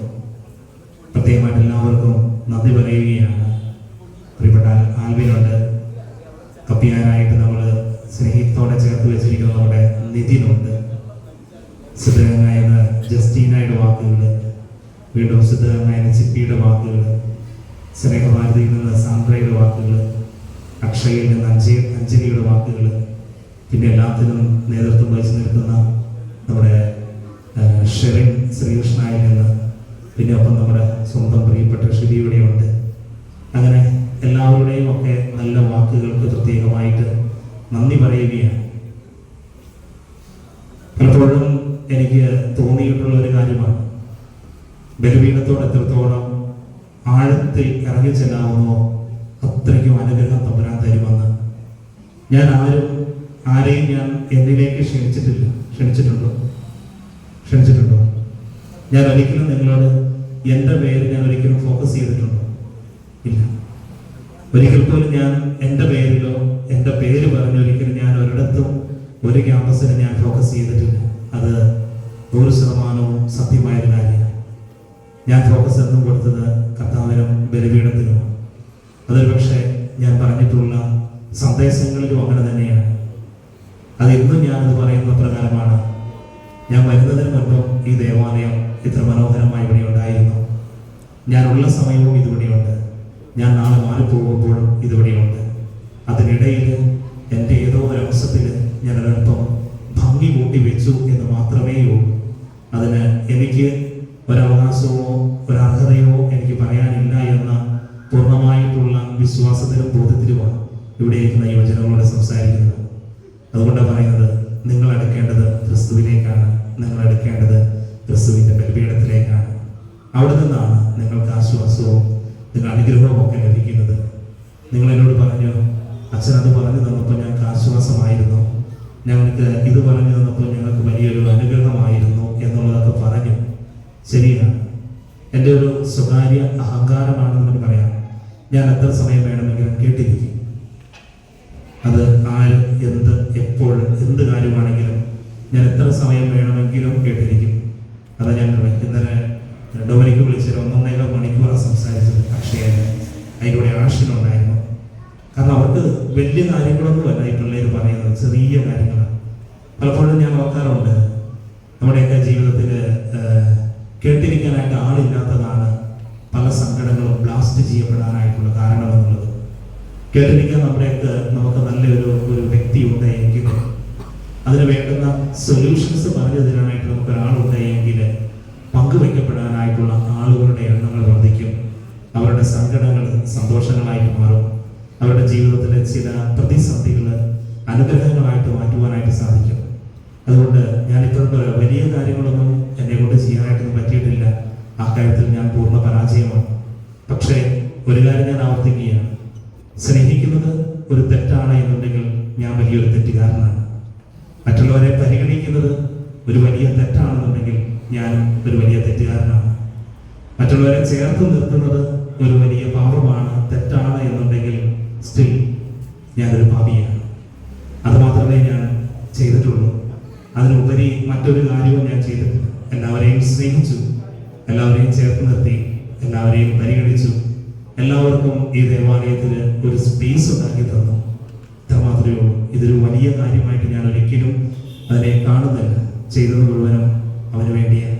പ്രത്യേകമായിട്ട് എല്ലാവർക്കും നന്ദി പറയുകയാണ്. പ്രിയപ്പെട്ട ആൽവിനുണ്ട്, കപ്പിയാനായിട്ട് നമ്മൾ സ്നേഹത്തോടെ ചേർത്ത് വെച്ചിരിക്കുന്ന നമ്മുടെ നിതിനുണ്ട്, സിദ്ധഗംഗായ ജസ്റ്റീനയുടെ വാക്കുകൾ, വീണ്ടും സിദ്ധഗംഗായ ചിപ്പിയുടെ വാക്കുകൾ, സ്നേഹഭാരതിയിൽ നിന്ന് സാന്ദ്രയുടെ വാക്കുകൾ, അക്ഷയയിൽ നിന്ന് അഞ്ജലിയുടെ വാക്കുകൾ, പിന്നെ എല്ലാത്തിനും നേതൃത്വം വഹിച്ചു നിൽക്കുന്ന നമ്മുടെ ഷെറിൻ ശ്രീകൃഷ്ണയിൽ നിന്ന്, പിന്നെ ഒപ്പം നമ്മുടെ സ്വന്തം പ്രിയപ്പെട്ട ഷിബിയുടെയുണ്ട്. അങ്ങനെ എല്ലാവരുടെയും ഒക്കെ നല്ല വാക്കുകൾക്ക് പ്രത്യേകമായിട്ട് നന്ദി പറയുകയാണ്. പലപ്പോഴും എനിക്ക് തോന്നിയിട്ടുള്ള ഒരു കാര്യമാണ്, ബലിപീഠത്തോട് എത്രത്തോളം ആഴത്തിൽ ഇറങ്ങി ചെല്ലാവുന്നോ അത്രയ്ക്കും അനുഗ്രഹം തമ്പുരാൻ തരുമെന്ന്. ഞാൻ ആരെയും ഞാൻ എന്നിലേക്ക് ക്ഷണിച്ചിട്ടുണ്ടോ? ഞാൻ ഒരിക്കലും നിങ്ങളോട് എൻ്റെ പേര് ഞാൻ ഒരിക്കലും ഫോക്കസ് ചെയ്തിട്ടുണ്ടോ? ഇല്ല. ഒരിക്കൽ പോലും ഞാൻ എൻ്റെ പേരിലോ എൻ്റെ പേര് പറഞ്ഞൊരിക്കലും ഞാൻ ഒരിടത്തും ഒരു ക്യാമ്പസിന് ഞാൻ ഫോക്കസ് ചെയ്തിട്ടില്ല. അത് 100% സത്യമായൊരു കാര്യമാണ്. ഞാൻ ഫോക്കസ് എന്നും കൊടുത്തത് കർത്താവിനും ബലിപീഠത്തിനും. അതൊരു പക്ഷേ ഞാൻ പറഞ്ഞിട്ടുള്ള സന്ദേശങ്ങളിലും അങ്ങനെ തന്നെയാണ്. അതിന്നും ഞാനത് പറയുന്ന പ്രകാരമാണ്. ഞാൻ വരുന്നതിന് മുൻപും ഈ ദേവാലയം ഇത്ര മനോഹരമായി ഇവിടെ ഉണ്ടായിരുന്നു. ഞാനുള്ള സമയവും ഇതുവഴിയുണ്ട്. ഞാൻ നാളെ മാറിപ്പോകുമ്പോഴും ഇതുവഴിയുണ്ട്. അതിനിടയിൽ എൻ്റെ ഏതോ ഒരു അവസരത്തിൽ ഞാനൊരൽപ്പം ഭംഗി കൂട്ടി വെച്ചു എന്ന് മാത്രമേ ഉള്ളൂ. അതിന് എനിക്ക് ഒരവകാശമോ ഒരർഹതയോ എനിക്ക് പറയാനില്ല എന്ന പൂർണ്ണമായിട്ടുള്ള വിശ്വാസത്തിലും ബോധത്തിലുമാണ് ഇവിടെ ഇരിക്കുന്ന യുവജനങ്ങളോട് സംസാരിക്കുന്നത്. അതുകൊണ്ടാണ് പറയുന്നത്, നിങ്ങൾ അടുക്കേണ്ടത് ക്രിസ്തുവിലേക്കാണ്, നിങ്ങൾ അടുക്കേണ്ടത് ക്രിസ്തുവിൻ്റെ ബലിപീഠത്തിലേക്കാണ്. അവിടെ നിന്നാണ് നിങ്ങൾക്ക് ആശ്വാസവും നിങ്ങൾ അനുഗ്രഹവും ഒക്കെ ലഭിക്കുന്നത്. നിങ്ങൾ എന്നോട് പറഞ്ഞു, അച്ഛൻ അത് പറഞ്ഞു തന്നപ്പോൾ ഞങ്ങൾക്ക് ആശ്വാസമായിരുന്നു, ഞങ്ങൾക്ക് ഇത് പറഞ്ഞു തന്നപ്പോൾ ഞങ്ങൾക്ക് വലിയൊരു അനുഗ്രഹമായിരുന്നു എന്നുള്ളതൊക്കെ പറഞ്ഞു. ശരിയാണ്, എൻ്റെ ഒരു സ്വകാര്യ അഹങ്കാരമാണെന്ന് നമുക്ക് പറയാം. ഞാൻ എത്ര സമയം വേണമെങ്കിലും കേട്ടിരിക്കും. അത് ആര് എന്ത് എപ്പോൾ എന്ത് കാര്യമാണെങ്കിലും ഞാൻ എത്ര സമയം വേണമെങ്കിലും കേട്ടിരിക്കും. അത് ഞാൻ ഇന്നലെ ഡൊമിനിക്ക് വിളിച്ചൊരു 1.5 മണിക്കൂറാണ് സംസാരിച്ചത്. അക്ഷയന് അതിലൂടെ ആശയമുണ്ടായിരുന്നു. കാരണം അവർക്ക് വലിയ കാര്യങ്ങളൊന്നുമല്ല ഈ പിള്ളേർ പറയുന്നത്, ചെറിയ കാര്യങ്ങളാണ്. പലപ്പോഴും ഞാൻ ഓർക്കാറുണ്ട്, നമ്മുടെയൊക്കെ ജീവിതത്തിൽ കേട്ടിരിക്കാനായിട്ട് ആളില്ലാത്തതാണ് പല സങ്കടങ്ങളും ബ്ലാസ്റ്റ് ചെയ്യപ്പെടാനായിട്ടുള്ള കാരണമെന്നുള്ളത്. കേട്ടിരിക്കാൻ നമുക്ക് നല്ലൊരു വ്യക്തി ഉണ്ടെങ്കിൽ, അതിന് വേണ്ടുന്ന സൊല്യൂഷൻസ് പറഞ്ഞു തരാനായിട്ട് നമുക്ക് ഒരാളുണ്ടെങ്കിൽ പങ്കുവയ്ക്കപ്പെടാനായിട്ടുള്ള ആളുകളുടെ എണ്ണങ്ങൾ വർദ്ധിക്കും. അവരുടെ സങ്കടങ്ങൾ സന്തോഷങ്ങളായിട്ട് മാറും. അവരുടെ ജീവിതത്തിലെ ചില പ്രതിസന്ധികൾ അനുഗ്രഹങ്ങളായിട്ട് മാറ്റുവാനായിട്ട് സാധിക്കും. അതുകൊണ്ട് ഞാനിപ്പോൾ വലിയ കാര്യങ്ങളൊന്നും എന്നെ കൊണ്ട് ചെയ്യാനായിട്ടൊന്നും പറ്റിയിട്ടില്ല. ആ കാര്യത്തിൽ ഞാൻ പൂർണ്ണ പരാജയമാണ്. പക്ഷേ ഒരു കാര്യം ഞാൻ ആവർത്തിക്കുകയാണ്, സ്നേഹിക്കുന്നത് ഒരു തെറ്റാണ് എന്നുണ്ടെങ്കിൽ ഞാൻ വലിയൊരു തെറ്റുകാരനാണ്. മറ്റുള്ളവരെ പരിഗണിക്കുന്നത് ഒരു വലിയ തെറ്റാണെന്നുണ്ടെങ്കിൽ ഞാനും ഒരു വലിയ തെറ്റുകാരനാണ്. മറ്റുള്ളവരെ ചേർത്ത് നിർത്തുന്നത് ഒരു വലിയ പാപമാണ്, തെറ്റാണ് എന്നുണ്ടെങ്കിൽ സ്റ്റിൽ ഞാനൊരു പാപിയാണ്. അത് മാത്രമേ ഞാൻ ചെയ്തിട്ടുള്ളൂ. അതിനുപരി മറ്റൊരു കാര്യവും ഞാൻ ചെയ്തിട്ടില്ല. എല്ലാവരെയും സ്നേഹിച്ചു, എല്ലാവരെയും ചേർത്ത് നിർത്തി, എല്ലാവരെയും പരിഗണിച്ചു, എല്ലാവർക്കും ഈ ദേവാലയത്തിൽ ഒരു സ്പേസ് ഉണ്ടാക്കി തന്നു. ഇത്ര മാത്രമേ ഉള്ളൂ. ഇതൊരു വലിയ കാര്യമായിട്ട് ഞാൻ ഒരിക്കലും അതിനെ കാണുന്നില്ല. ചെയ്തത് മുഴുവനും അവന് വേണ്ടിയാണ്.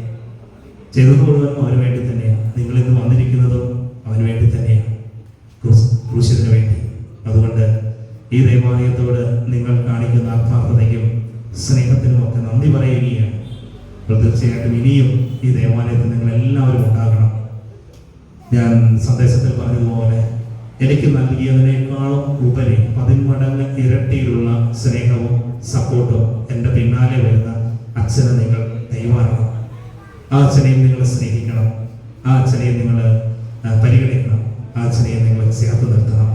അവന് വേണ്ടി തന്നെയാണ്. നിങ്ങളിന്ന് വന്നിരിക്കുന്നതും അവന് വേണ്ടി തന്നെയാണ്, ക്രൂശിന് വേണ്ടി. അതുകൊണ്ട് ഈ ദേവാലയത്തോട് സ്നേഹത്തിനും ഒക്കെ നന്ദി പറയുകയാണ്. തീർച്ചയായിട്ടും ഇനിയും ഈ ദേവാലയത്തിൽ നിങ്ങൾ എല്ലാവരും ഉണ്ടാകണം. ഞാൻ സന്ദേശത്തിൽ പറഞ്ഞതുപോലെ എനിക്ക് നൽകിയതിനേക്കാളും ഉപരി 10 മടങ്ങ് ഇരട്ടിയിലുള്ള സ്നേഹവും സപ്പോർട്ടും എൻ്റെ പിന്നാലെ വരുന്ന അച്ഛനെ നിങ്ങൾ കൈമാറണം. ആ അച്ഛനെയും നിങ്ങൾ സ്നേഹിക്കണം, ആ അച്ഛനെയും നിങ്ങൾ പരിഗണിക്കണം, ആ അച്ഛനെയും നിങ്ങൾ ചേർത്ത് നിർത്തണം.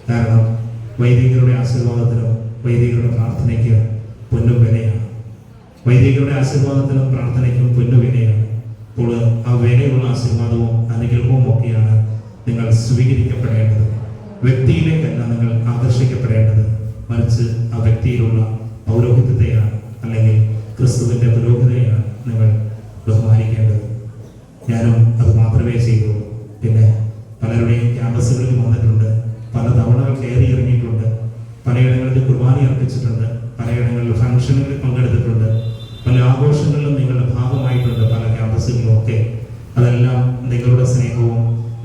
കാരണം വൈദികരുടെ ആശീർവാദത്തിനും വൈദികരുടെ പ്രാർത്ഥനയ്ക്ക് പൊന്നും വിലയാണ്. വൈദികരുടെ ആശീർവാദത്തിനും പ്രാർത്ഥനയ്ക്കും പൊന്നു വിലയാണ്. അപ്പോൾ ആ വിലയുള്ള ആശീർവാദവും അനുഗ്രഹവും ഒക്കെയാണ് നിങ്ങൾ സ്വീകരിക്കപ്പെടേണ്ടത്. വ്യക്തിയിലേക്കല്ല നിങ്ങൾ ആകർഷിക്കപ്പെടേണ്ടത്, മറിച്ച് ആ വ്യക്തിയിലുള്ള പൗരോഹിത്യത്തെയാണ് അല്ലെങ്കിൽ ക്രിസ്തുവിൻ്റെ പുരോഹിതനെയാണ് നിങ്ങൾ ബഹുമാനിക്കേണ്ടത്. ഞാനും അത് മാത്രമേ ചെയ്യുള്ളൂ. പിന്നെ പലരുടെയും ക്യാമ്പസുകളിൽ വന്നിട്ടുണ്ട്, പല തവണകൾ കയറി ഇറങ്ങിയിട്ടുണ്ട്, പലയിടങ്ങളിൽ കുർബാന അർപ്പിച്ചിട്ടുണ്ട്, പലയിടങ്ങളിൽ ഫംഗ്ഷനുകളിൽ പങ്കെടുത്തിട്ടുണ്ട്, പല ആഘോഷങ്ങളിലും നിങ്ങളുടെ ഭാഗമായിട്ടുണ്ട്, പല ക്യാമ്പസുകളിലും ഒക്കെ. അതെല്ലാം നിങ്ങളുടെ സ്നേഹവും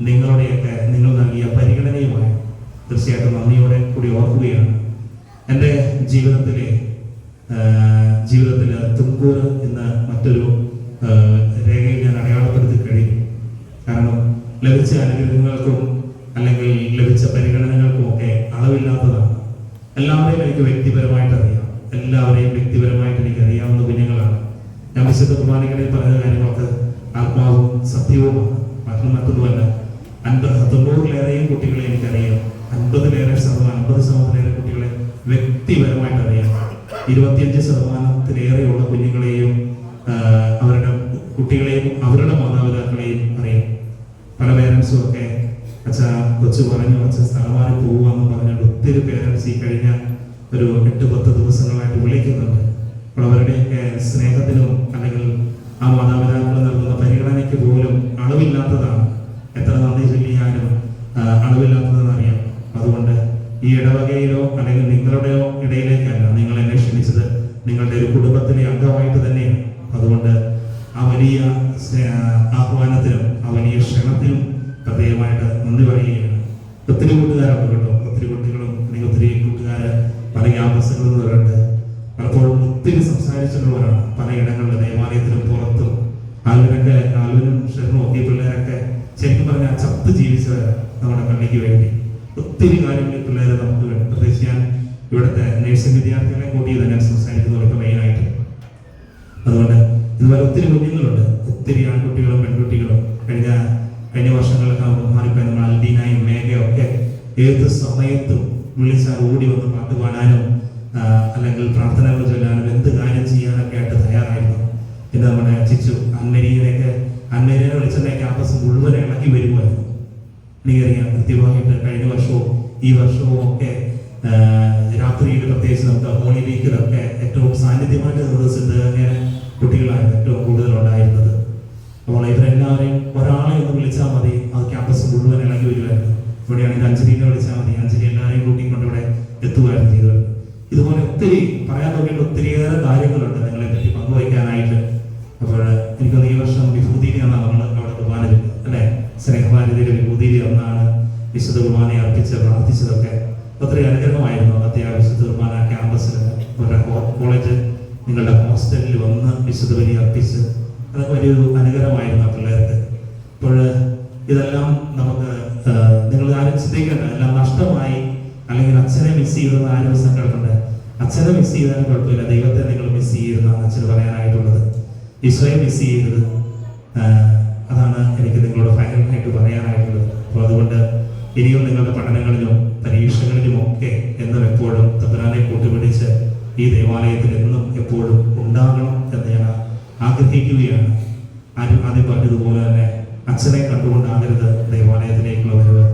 നിങ്ങളുടെയൊക്കെ നിങ്ങൾ നൽകിയ പരിഗണനയുമായി തീർച്ചയായിട്ടും നന്ദിയോടെ കൂടി ഓർക്കുകയാണ്. എൻ്റെ ജീവിതത്തിൽ തുംകൂർ എന്ന മറ്റൊരു രേഖയിൽ ഞാൻ അടയാളപ്പെടുത്തി കഴിയും. കാരണം ലഭിച്ച അനുഗ്രഹങ്ങൾക്കും അല്ലെങ്കിൽ ലഭിച്ച പരിഗണനകൾക്കും ഒക്കെ അളവില്ലാത്തതാണ്. എല്ലാവരെയും എനിക്ക് വ്യക്തിപരമായിട്ട് അറിയാം, എല്ലാവരെയും വ്യക്തിപരമായിട്ട് എനിക്ക് അറിയാവുന്ന കുഞ്ഞുങ്ങളാണ്. ഞാൻ വിശുദ്ധ കുർബാനകളിൽ പറഞ്ഞ കാര്യങ്ങളൊക്കെ ആത്മാവും സത്യവുമാണ്, മറ്റൊന്നുമല്ല. 90-ലേറെയും കുട്ടികളെ എനിക്കറിയാം, 50% കുട്ടികളെ വ്യക്തിപരമായിട്ട് അറിയാം. 25%-ലേറെയുള്ള കുഞ്ഞുങ്ങളെയും അവരുടെ കുട്ടികളെയും അവരുടെ മാതാപിതാക്കളെയും അറിയാം. പല പേരൻസും ഒക്കെ കൊച്ചു പറഞ്ഞു അച്ഛൻ സ്ഥലം മാറി പോകുമെന്ന് പറഞ്ഞിട്ട് ഒത്തിരി പേരൻസ് ഈ കഴിഞ്ഞ ഒരു 8-10 ദിവസങ്ങളായിട്ട് വിളിക്കുന്നുണ്ട്. അപ്പോൾ അവരുടെയൊക്കെ സ്നേഹത്തിനും അല്ലെങ്കിൽ ആ മാതാപിതാക്കൾ നൽകുന്ന പരിഗണനയ്ക്ക് പോലും അളവില്ലാത്തതാണ്. എത്ര നന്ദി ചൊല്ലിയാലും അളവില്ലാത്തതെന്ന് അറിയാം. അതുകൊണ്ട് ഈ ഇടവകയിലോ അല്ലെങ്കിൽ നിങ്ങളുടെയോ ഇടയിലേക്കല്ല നിങ്ങൾ എന്നെ ക്ഷണിച്ചത്, നിങ്ങളുടെ ഒരു കുടുംബത്തിലെ അംഗമായിട്ട് തന്നെയാണ്. അതുകൊണ്ട് ആ വലിയ ആഹ്വാനത്തിനും ആ വലിയ ക്ഷണത്തിനും പ്രത്യേകമായിട്ട് നന്ദി പറയുകയാണ്. ഒത്തിരി കൂട്ടുകാരുണ്ട് കേട്ടോ, ഒത്തിരി കുട്ടികളും അല്ലെങ്കിൽ ഒത്തിരി കൂട്ടുകാർ പല ക്യാമ്പസുകളിൽ നിന്നുണ്ട്. പലപ്പോഴും ഒത്തിരി സംസാരിച്ചിട്ടുള്ളവരാണ് പലയിടങ്ങളിലെ ദേവാലയത്തിനും പുറത്തും. ആൽവിനും ഷെറിനും ഒക്കെ പിള്ളേരൊക്കെ ശരിക്കും പറഞ്ഞാൽ ചത്ത് ജീവിച്ചവരാണ് നമ്മുടെ പള്ളിക്ക് വേണ്ടി. ഒത്തിരി കാര്യങ്ങളിൽ പിള്ളേരെ നമുക്ക് വേണം. പ്രത്യേകിച്ച് ഞാൻ ഇവിടുത്തെ നേഴ്സിംഗ് വിദ്യാർത്ഥികളെ കൂട്ടിയത് ഞാൻ സംസാരിക്കുന്നവർക്ക് മെയിനായിട്ട്. അതുകൊണ്ട് ഇതുപോലെ ഒത്തിരി കുഞ്ഞുങ്ങളുണ്ട്, ഒത്തിരി ആൺകുട്ടികളും പെൺകുട്ടികളും. കഴിഞ്ഞ വർഷങ്ങളിലൊക്കെ ബഹുമാനിക്കാൻ നമ്മൾ അൽദീനയും മേഘയും ഒക്കെ ഏത് സമയത്തും വിളിച്ചാൽ ഓടി വന്ന് പാട്ട് പാടാനും അല്ലെങ്കിൽ പ്രാർത്ഥനകൾ ചൊല്ലാനും എന്ത് കാര്യം ചെയ്യാനൊക്കെ ആയിട്ട് തയ്യാറായിരുന്നു. പിന്നെ നമ്മുടെ ചിച്ചു അന്മരീനെ വിളിച്ചെന്നെ ക്യാമ്പസ് മുഴുവൻ ഇളക്കി വരുമായിരുന്നു. എനിക്കറിയാം കൃത്യമായിട്ട് കഴിഞ്ഞ വർഷവും ഈ വർഷവും ഒക്കെ രാത്രിയിൽ പ്രത്യേകിച്ച് നമുക്ക് ഹോളി വീക്കിലൊക്കെ ഏറ്റവും സാന്നിധ്യമായിട്ട് നിർദ്ദേശിച്ചത് കുട്ടികളായിരുന്നു ഏറ്റവും കൂടുതൽ ഉണ്ടായിരുന്നത്. അപ്പോൾ ഇവരെല്ലാവരെയും ഒരാളെ ഒന്ന് വിളിച്ചാൽ മതി, അത് ക്യാമ്പസ് മുഴുവൻ ഇളകി വരുമായിരുന്നു. ഇവിടെയാണെങ്കിൽ അഞ്ജലിനെ വിളിച്ചാൽ മതി, അഞ്ജലി എല്ലാവരെയും കൂട്ടിക്കൊണ്ട് ഇവിടെ എത്തുമായിരുന്നു ചെയ്തത്. ഇതുപോലെ ഒത്തിരി പറയാൻ നോക്കിയിട്ട് ഒത്തിരിയേറെ കാര്യങ്ങളുണ്ട് നിങ്ങളെ പറ്റി പങ്കുവയ്ക്കാനായിട്ട്. അപ്പോൾ എനിക്കൊന്ന് ഈ വർഷം വിഭൂതിയിൽ എന്നാണ് നമ്മൾ അവിടെ കുർബാന അല്ലേ, സ്നേഹഭാരതിയുടെ വിഭൂതിയിൽ ഒന്നാണ് വിശുദ്ധ കുർബാനയെ അർപ്പിച്ച് പ്രാർത്ഥിച്ചതൊക്കെ. ഒത്തിരി അനുഗ്രഹമായിരുന്നു. വിശുദ്ധ കുർബാന ക്യാമ്പസിൽ അവരുടെ കോളേജ് നിങ്ങളുടെ ഹോസ്റ്റലിൽ വന്ന് വിശുദ്ധ ബലി അർപ്പിച്ച് അതൊക്കെ വലിയൊരു അനുഗ്രഹമായിരുന്നു ആ പിള്ളേർക്ക്. അപ്പോൾ ഇതെല്ലാം നമുക്ക് നിങ്ങൾ ആരും ചിന്തിക്കേണ്ട, എല്ലാം നഷ്ടമായി അല്ലെങ്കിൽ അച്ഛനെ മിസ് ചെയ്തെന്ന് ആരും സങ്കടമുണ്ട്. അച്ഛനെ മിസ് ചെയ്താലും കുഴപ്പമില്ല, ദൈവത്തെ നിങ്ങൾ മിസ് ചെയ്തെന്നാണ് അച്ഛന് പറയാനായിട്ടുള്ളത്. ഈശോയെ മിസ് ചെയ്തത്, അതാണ് എനിക്ക് നിങ്ങളോട് ഫൈനലായിട്ട് പറയാനായിട്ടുള്ളത്. അപ്പോൾ അതുകൊണ്ട് ഇനിയും നിങ്ങളുടെ പഠനങ്ങളിലും പരീക്ഷകളിലും ഒക്കെ എന്നും എപ്പോഴും തമ്പുരാനെ കൂട്ടുപിടിച്ച് ഈ ദേവാലയത്തിൽ എന്നും എപ്പോഴും ഉണ്ടാകണം എന്ന് ഞാൻ ആഗ്രഹിക്കുകയാണ്. ആദ്യം പറഞ്ഞതുപോലെ തന്നെ അച്ഛനെ കണ്ടുകൊണ്ടാകരുത് ദേവാലയത്തിലേക്കുള്ള വരവ്.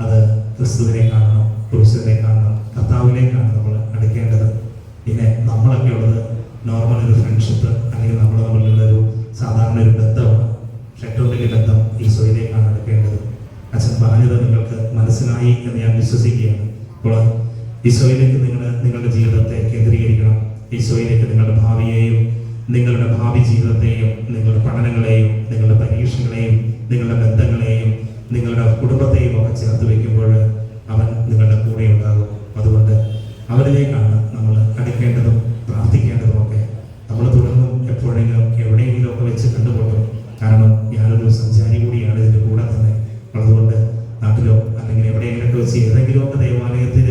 അത് ക്രിസ്തുവിനെ കാണണം, ക്രൂശിനെ കാണണം, കർത്താവിലേക്കാണ് നമ്മൾ അടുക്കേണ്ടത്. പിന്നെ നമ്മളൊക്കെ ഉള്ളത് നോർമൽ ഒരു ഫ്രണ്ട്ഷിപ്പ് അല്ലെങ്കിൽ നമ്മൾ തമ്മിലുള്ളൊരു സാധാരണ ഒരു ബന്ധമാണ്. പക്ഷെ ഏറ്റവും വലിയ ബന്ധം ഈശോയിലേക്കാണ് അടുക്കേണ്ടത്. അച്ഛൻ പറഞ്ഞത് നിങ്ങൾക്ക് മനസ്സിലായി എന്ന് ഞാൻ വിശ്വസിക്കുകയാണ്. അപ്പോൾ ഈശോയിലേക്ക് നിങ്ങളുടെ ജീവിതത്തെ കേന്ദ്രീകരിക്കണം. ഈശോയിലേക്ക് നിങ്ങളുടെ ഭാവിയെയും നിങ്ങളുടെ ഭാവി ജീവിതത്തെയും നിങ്ങളുടെ പഠനങ്ങളെയും നിങ്ങളുടെ പരീക്ഷകളെയും നിങ്ങളുടെ ബന്ധങ്ങളെയും നിങ്ങളുടെ കുടുംബത്തെയും ഒക്കെ ചേർത്ത് വയ്ക്കുമ്പോൾ അവൻ നിങ്ങളുടെ കൂടെ ഉണ്ടാകും. അതുകൊണ്ട് അവരിലേക്കാണ് നമ്മൾ അടുക്കേണ്ടതും പ്രാർത്ഥിക്കേണ്ടതും ഒക്കെ. നാട്ടിലോ അല്ലെങ്കിൽ എവിടെയെങ്കിലുമൊക്കെ വെച്ച് ഏതെങ്കിലുമൊക്കെ ദേവാലയത്തിൽ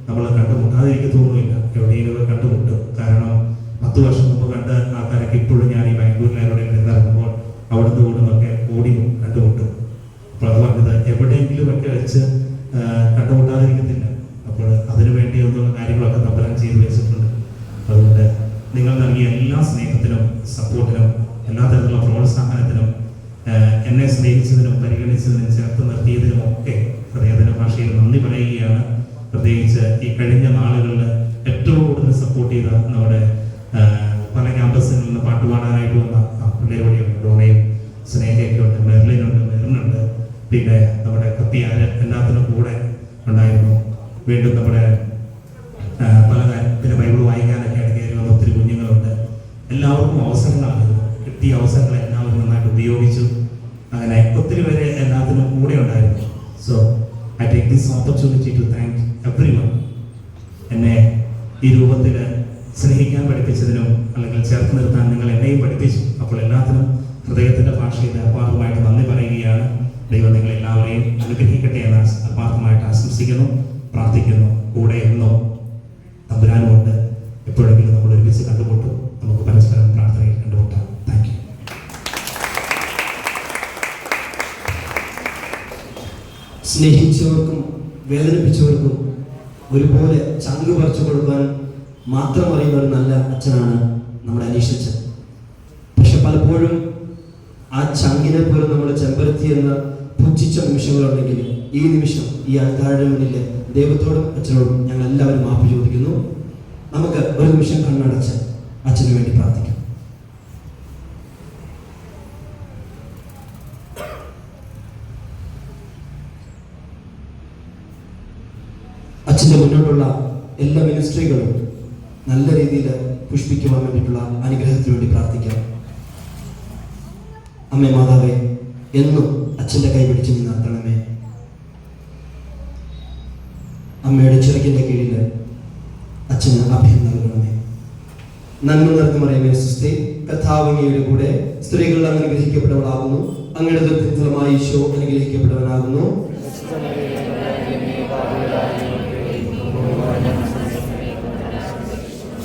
നമ്മൾ കണ്ടുമുട്ടാതിരിക്കത്തൊന്നുമില്ല. എവിടെയെങ്കിലുമൊക്കെ കണ്ടുമുട്ടും. കാരണം 10 വർഷം മുമ്പ് കണ്ട ആൾക്കാരൊക്കെ ഇപ്പോഴും ഞാൻ ഈ ബാംഗ്ലൂരിലെവിടെ നിന്നിറങ്ങുമ്പോൾ അവിടുന്ന് കൂടുന്നൊക്കെ ഓടി കണ്ടുമുട്ടും. അപ്പോൾ അത് പറഞ്ഞത് എവിടെയെങ്കിലുമൊക്കെ വെച്ച് കണ്ടുമുട്ടാതിരിക്കത്തില്ല. അപ്പോൾ അതിനു വേണ്ടിയൊന്നുള്ള കാര്യങ്ങളൊക്കെ തമ്പരാൻ ചെയ്തു വെച്ചിട്ടുണ്ട്. അതുകൊണ്ട് നിങ്ങൾ നൽകിയ എല്ലാ സ്നേഹത്തിനും സപ്പോർട്ടിനും എല്ലാ തരത്തിലുള്ള പ്രോത്സാഹനത്തിനും എന്നെ സ്നേഹിച്ചതിനും പരിഗണിച്ചതിനും ചേർത്ത് നിർത്തിയതിനും ഒക്കെ ഹൃദയത്തിന്റെ ഭാഷയിൽ നന്ദി പറയുകയാണ്. പ്രത്യേകിച്ച് ഈ കഴിഞ്ഞ നാളുകളിൽ ഏറ്റവും കൂടുതൽ സപ്പോർട്ട് ചെയ്ത നമ്മുടെ പല ക്യാമ്പസുകളിൽ നിന്ന് പാട്ടുപാടാനായിട്ട് വന്ന പിള്ളേർ വഴിയുണ്ട്. ഡോണയും സ്നേഹയൊക്കെ ഉണ്ട്, മെറിനുണ്ട്, പിന്നെ നമ്മുടെ കത്തിയാര് എല്ലാത്തിനും കൂടെ ഉണ്ടായിരുന്നു. വീണ്ടും നമ്മുടെ പല പിന്നെ ബൈബിൾ വായിക്കാനൊക്കെ കയറി വന്ന ഒത്തിരി കുഞ്ഞുങ്ങളുണ്ട്. എല്ലാവർക്കും അവസരങ്ങളായിരുന്നു. കിട്ടിയ അവസരങ്ങൾ എല്ലാവരും നന്നായിട്ട് ഉപയോഗിച്ചു. അങ്ങനെ ഒത്തിരി പേര് എല്ലാത്തിനും കൂടെ ഉണ്ടായിരുന്നു. So I take this opportunity to thank everyone. എന്നെ ഈ രൂപത്തിൽ സ്നേഹിക്കാൻ പഠിപ്പിച്ചതിനും അല്ലെങ്കിൽ ചേർത്ത് നിർത്താൻ നിങ്ങൾ എന്നെയും പഠിപ്പിച്ചു. അപ്പോൾ എല്ലാത്തിനും ഹൃദയത്തിന്റെ ഭാഷയിൽ ആത്മാർത്ഥമായിട്ട് നന്ദി പറയുകയാണ്. ദൈവം നിങ്ങൾ എല്ലാവരെയും അനുഗ്രഹിക്കട്ടെ എന്ന് ആത്മാർത്ഥമായിട്ട് ആശംസിക്കുന്നു, പ്രാർത്ഥിക്കുന്നു. കൂടെ എന്നും തമ്പുരാനുമുണ്ട്. എപ്പോഴെങ്കിലും നമ്മൾ ഒരുമിച്ച് കണ്ടുമുട്ടും. നമുക്ക് പരസ്പരം പ്രാർത്ഥനയിൽ കണ്ടുമുട്ടാം. Thank you. സ്നേഹിച്ചവർക്കും വേദനിപ്പിച്ചവർക്കും ഒരുപോലെ ചങ്ക് പറിച്ചു കൊടുക്കാൻ മാത്രം അറിയുന്ന ഒരു നല്ല അച്ഛനാണ് നമ്മുടെ അനീഷ് അച്ഛൻ. പക്ഷെ പലപ്പോഴും ആ ചങ്കിനെ പോലും നമ്മുടെ ചെമ്പരത്തി എന്ന പുച്ഛിച്ച നിമിഷങ്ങളുണ്ടെങ്കിൽ ഈ നിമിഷം ഈ ആൾക്കാരുടെ മുന്നിൽ ദൈവത്തോടും അച്ഛനോടും ഞങ്ങൾ എല്ലാവരും മാപ്പ് ചോദിക്കുന്നു. നമുക്ക് ഒരു നിമിഷം കണ്ണടച്ച് അച്ഛന് വേണ്ടി പ്രാർത്ഥിക്കാം. അച്ഛൻ്റെ മുന്നോട്ടുള്ള എല്ലാ മിനിസ്ട്രികളും നല്ല രീതിയിൽ പുഷ്പിക്കുവാൻ വേണ്ടിയിട്ടുള്ള അനുഗ്രഹത്തിന് വേണ്ടി പ്രാർത്ഥിക്കാം. അമ്മേ മാതാവേ, എന്നും അച്ഛൻ്റെ കൈ പിടിച്ച് നീ നടത്തണമേ. അമ്മയുടെ ചിറകിൻ്റെ കീഴിൽ അച്ഛന് അഭയം നൽകണമേ. നന്മ നിറഞ്ഞ മറിയമേ സുസ്തി, കർത്താവ് അങ്ങയുടെ കൂടെ സ്ത്രീകൾ അനുഗ്രഹിക്കപ്പെട്ടവളാകുന്നു. അങ്ങയുടെ ദുരിതഫലമായി ഈശോ അനുഗ്രഹിക്കപ്പെട്ടവനാകുന്നു.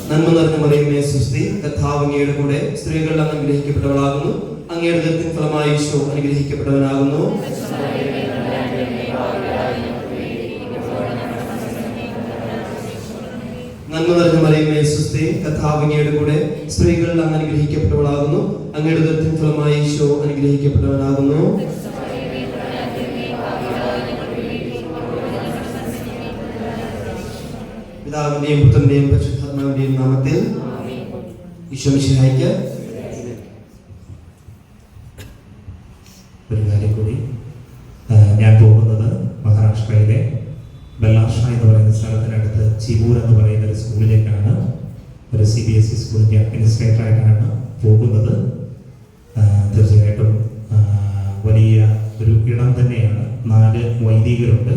നന്മ നിറഞ്ഞ മറിയമേ സുസ്തി, കർത്താവ് അങ്ങയുടെ കൂടെ സ്ത്രീകൾ അനുഗ്രഹിക്കപ്പെട്ടവളാകുന്നു. അങ്ങയുടെ ദുരിതത്തിൻ ഫലമായി ഈശോ അനുഗ്രഹിക്കപ്പെട്ടവനാകുന്നു. നന്മ നിറഞ്ഞ മറിയമേ സുസ്തി, കർത്താവ് അങ്ങയുടെ കൂടെ സ്ത്രീകൾ അനുഗ്രഹിക്കപ്പെട്ടവളാകുന്നു. അങ്ങയുടെ ദുരിതത്തിൻ ഫലമായി ഈശോ അനുഗ്രഹിക്കപ്പെട്ടവനാകുന്നു. പിതാവിന്റെയും പുത്രന്റെയും പരിശുദ്ധാത്മാവിന്റെയും നാമത്തിൽ ഈശോ മിശിഹായ്ക്ക് ഒരു കാര്യം കൂടി, ഞാൻ പോകുന്നത് മഹാരാഷ്ട്രയിലെ ബെല്ലാർഷ എന്ന് പറയുന്ന സ്ഥലത്തിനടുത്ത് ചിമൂർ എന്ന് പറയുന്ന ഒരു സ്കൂളിലേക്കാണ്. ഒരു CBSE സ്കൂളിൻ്റെ അഡ്മിനിസ്ട്രേറ്ററായിട്ടാണ് പോകുന്നത്. തീർച്ചയായിട്ടും വലിയ ഒരു ഇടം തന്നെയാണ്. 4 വൈദികരുണ്ട്.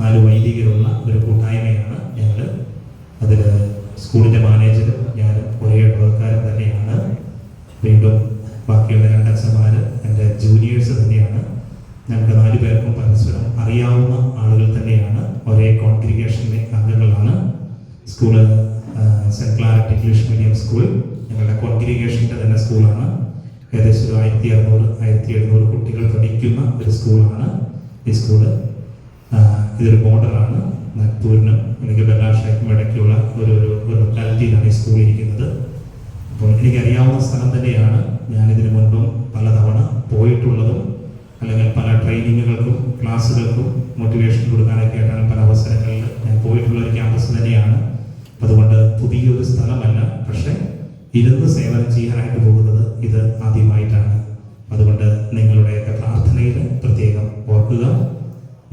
4 വൈദികരുള്ള ഒരു കൂട്ടായ്മയാണ് ഞങ്ങൾ. അതിൽ സ്കൂളിൻ്റെ മാനേജരും ഞാനും ഒരേ ഇടവക്കാരും തന്നെയാണ്. വീണ്ടും ബാക്കിയുള്ള 2 അച്ഛന്മാർ എൻ്റെ ജൂനിയേഴ്സ് തന്നെയാണ്. ഞങ്ങൾക്ക് 4 പേർക്കും പരസ്പരം അറിയാവുന്ന ആളുകൾ തന്നെയാണ്. ഒരേ കോൺഗ്രിഗേഷനിലെ അംഗങ്ങളാണ്. School cent Claret English medium school ഞങ്ങളുടെ കോൺഗ്രിഗേഷൻ്റെ തന്നെ സ്കൂളാണ്. ഏകദേശം ഒരു 1600-1700 കുട്ടികൾ പഠിക്കുന്ന ഒരു സ്കൂളാണ് ഈ സ്കൂള്. ഇതൊരു ബോർഡറാണ്. നാഗ്പൂരിനും അല്ലെങ്കിൽ ബെല്ലാർഷയ്ക്കും ഇടയ്ക്കുള്ള ഒരു ലൊക്കാലിറ്റിയിലാണ് ഈ സ്കൂൾ ഇരിക്കുന്നത്. അപ്പോൾ എനിക്കറിയാവുന്ന സ്ഥലം തന്നെയാണ്. ഞാനിതിനു മുൻപും പലതവണ പോയിട്ടുള്ളതും അല്ലെങ്കിൽ പല ട്രെയിനിങ്ങുകൾക്കും ക്ലാസ്സുകൾക്കും മോട്ടിവേഷൻ കൊടുക്കാനൊക്കെ ആയിട്ടാണ് പല അവസരങ്ങളിൽ ഞാൻ പോയിട്ടുള്ള ഒരു ക്യാമ്പസ് തന്നെയാണ്. അതുകൊണ്ട് പുതിയൊരു സ്ഥലമല്ല, പക്ഷേ ഇരുന്ന് സേവനം ചെയ്യാനായിട്ട് പോകുന്നത് ഇത് ആദ്യമായിട്ടാണ്. അതുകൊണ്ട് നിങ്ങളുടെയൊക്കെ പ്രാർത്ഥനയിൽ പ്രത്യേകം ഓർക്കുക.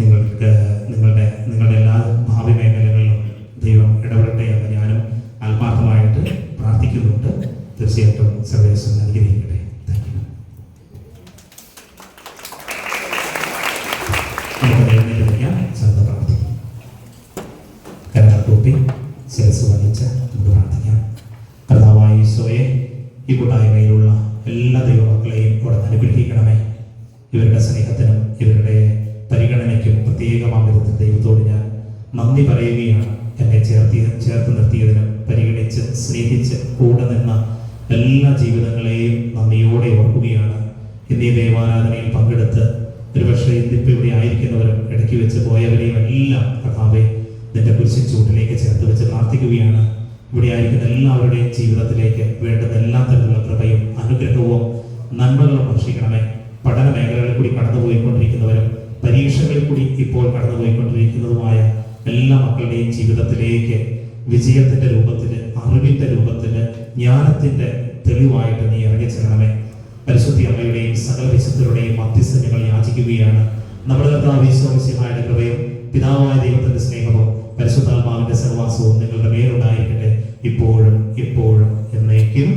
നിങ്ങളുടെ എല്ലാ ഭാവി മേഖലകളിലും ദൈവം ഇടപെടട്ടെ എന്ന് ഞാനും ആത്മാർത്ഥമായിട്ട് പ്രാർത്ഥിക്കുന്നുണ്ട്. തീർച്ചയായിട്ടും സർവേശ്വരൻ അനുഗ്രഹിക്കട്ടെ. Thank you. നമുക്ക് എഴുന്നേൽപ്പിക്കാം, ശ്രദ്ധ പ്രാർത്ഥിക്കാം. കരങ്ങൾ കൂപ്പി ശിരസ് വഹിച്ച് നമുക്ക് പ്രാർത്ഥിക്കാം. കർത്താവായ ഈശോയെ, ഈ കൂട്ടായ്മയിലുള്ള എല്ലാ ദൈവമക്കളെയും ഇവിടെ അനുഗ്രഹിക്കണമേ. ഇവരുടെ സ്നേഹത്തിനും ഇവരുടെ പരിഗണനയ്ക്കും നന്ദി പറയുകയാണ്. എന്നെ ചേർത്ത് നിർത്തിയതിന്, പരിഗണിച്ച് സ്നേഹിച്ച് കൂടെ നിന്ന എല്ലാ ജീവിതങ്ങളെയും നന്ദിയോടെ ഓർക്കുകയാണ്. ഇന്നീ ദൈവാരാധനയിൽ പങ്കെടുത്ത് ഒരുപക്ഷെ ഇന്നിപ്പോൾ ഇവിടെ ആയിരിക്കുന്നവരും ഇടയ്ക്ക് വെച്ച് പോയവരെയും എല്ലാം കർത്താവേ നിന്റെ കുരിശിൻ ചൂട്ടിലേക്ക് ചേർത്ത് വെച്ച് പ്രാർത്ഥിക്കുകയാണ്. ഇവിടെ ആയിരിക്കുന്ന എല്ലാവരുടെയും ജീവിതത്തിലേക്ക് വേണ്ടുന്ന എല്ലാ തരത്തിലുള്ള കൃപയും അനുഗ്രഹവും നന്മകളും ഭക്ഷിക്കണമേ. പഠന മേഖലകളിൽ കൂടി കടന്നുപോയിക്കൊണ്ടിരിക്കുന്നവരും പരീക്ഷകളിൽ കൂടി ഇപ്പോൾ കടന്നുപോയിക്കൊണ്ടിരിക്കുന്നതുമായ എല്ലാ മക്കളുടെയും ജീവിതത്തിലേക്ക് വിജയത്തിന്റെ രൂപത്തില്, അറിവിന്റെ രൂപത്തില്, ജ്ഞാനത്തിന്റെ തെളിവായിട്ട് നീ ഇറങ്ങിച്ചെല്ലണമേ. പരിശുദ്ധി അമ്മയുടെയും സകല വിശുദ്ധരുടെയും മധ്യസ്ഥം ഞങ്ങൾ യാചിക്കുകയാണ്. നമ്മുടെ കർത്താവ് ഈശോ മിശിഹായുടെ കൃപയും പിതാവായ ദൈവത്തിന്റെ സ്നേഹവും പരിശുദ്ധാത്മാവിന്റെ സഹവാസവും നിങ്ങളുടെ മേലുണ്ടായിരിക്കട്ടെ, ഇപ്പോഴും എപ്പോഴും എന്നേക്കും.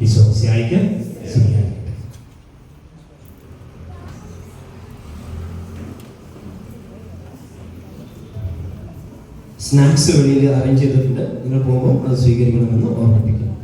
ഈശോ മിശിഹായ്ക്ക് സ്തുതിയായിരിക്കട്ടെ. സ്നാക്സ് വെളിയിൽ അറേഞ്ച് ചെയ്തിട്ടുണ്ട്. നിങ്ങൾ പോകുമ്പോൾ അത് സ്വീകരിക്കണമെന്ന് ഓർമ്മിപ്പിക്കുന്നു.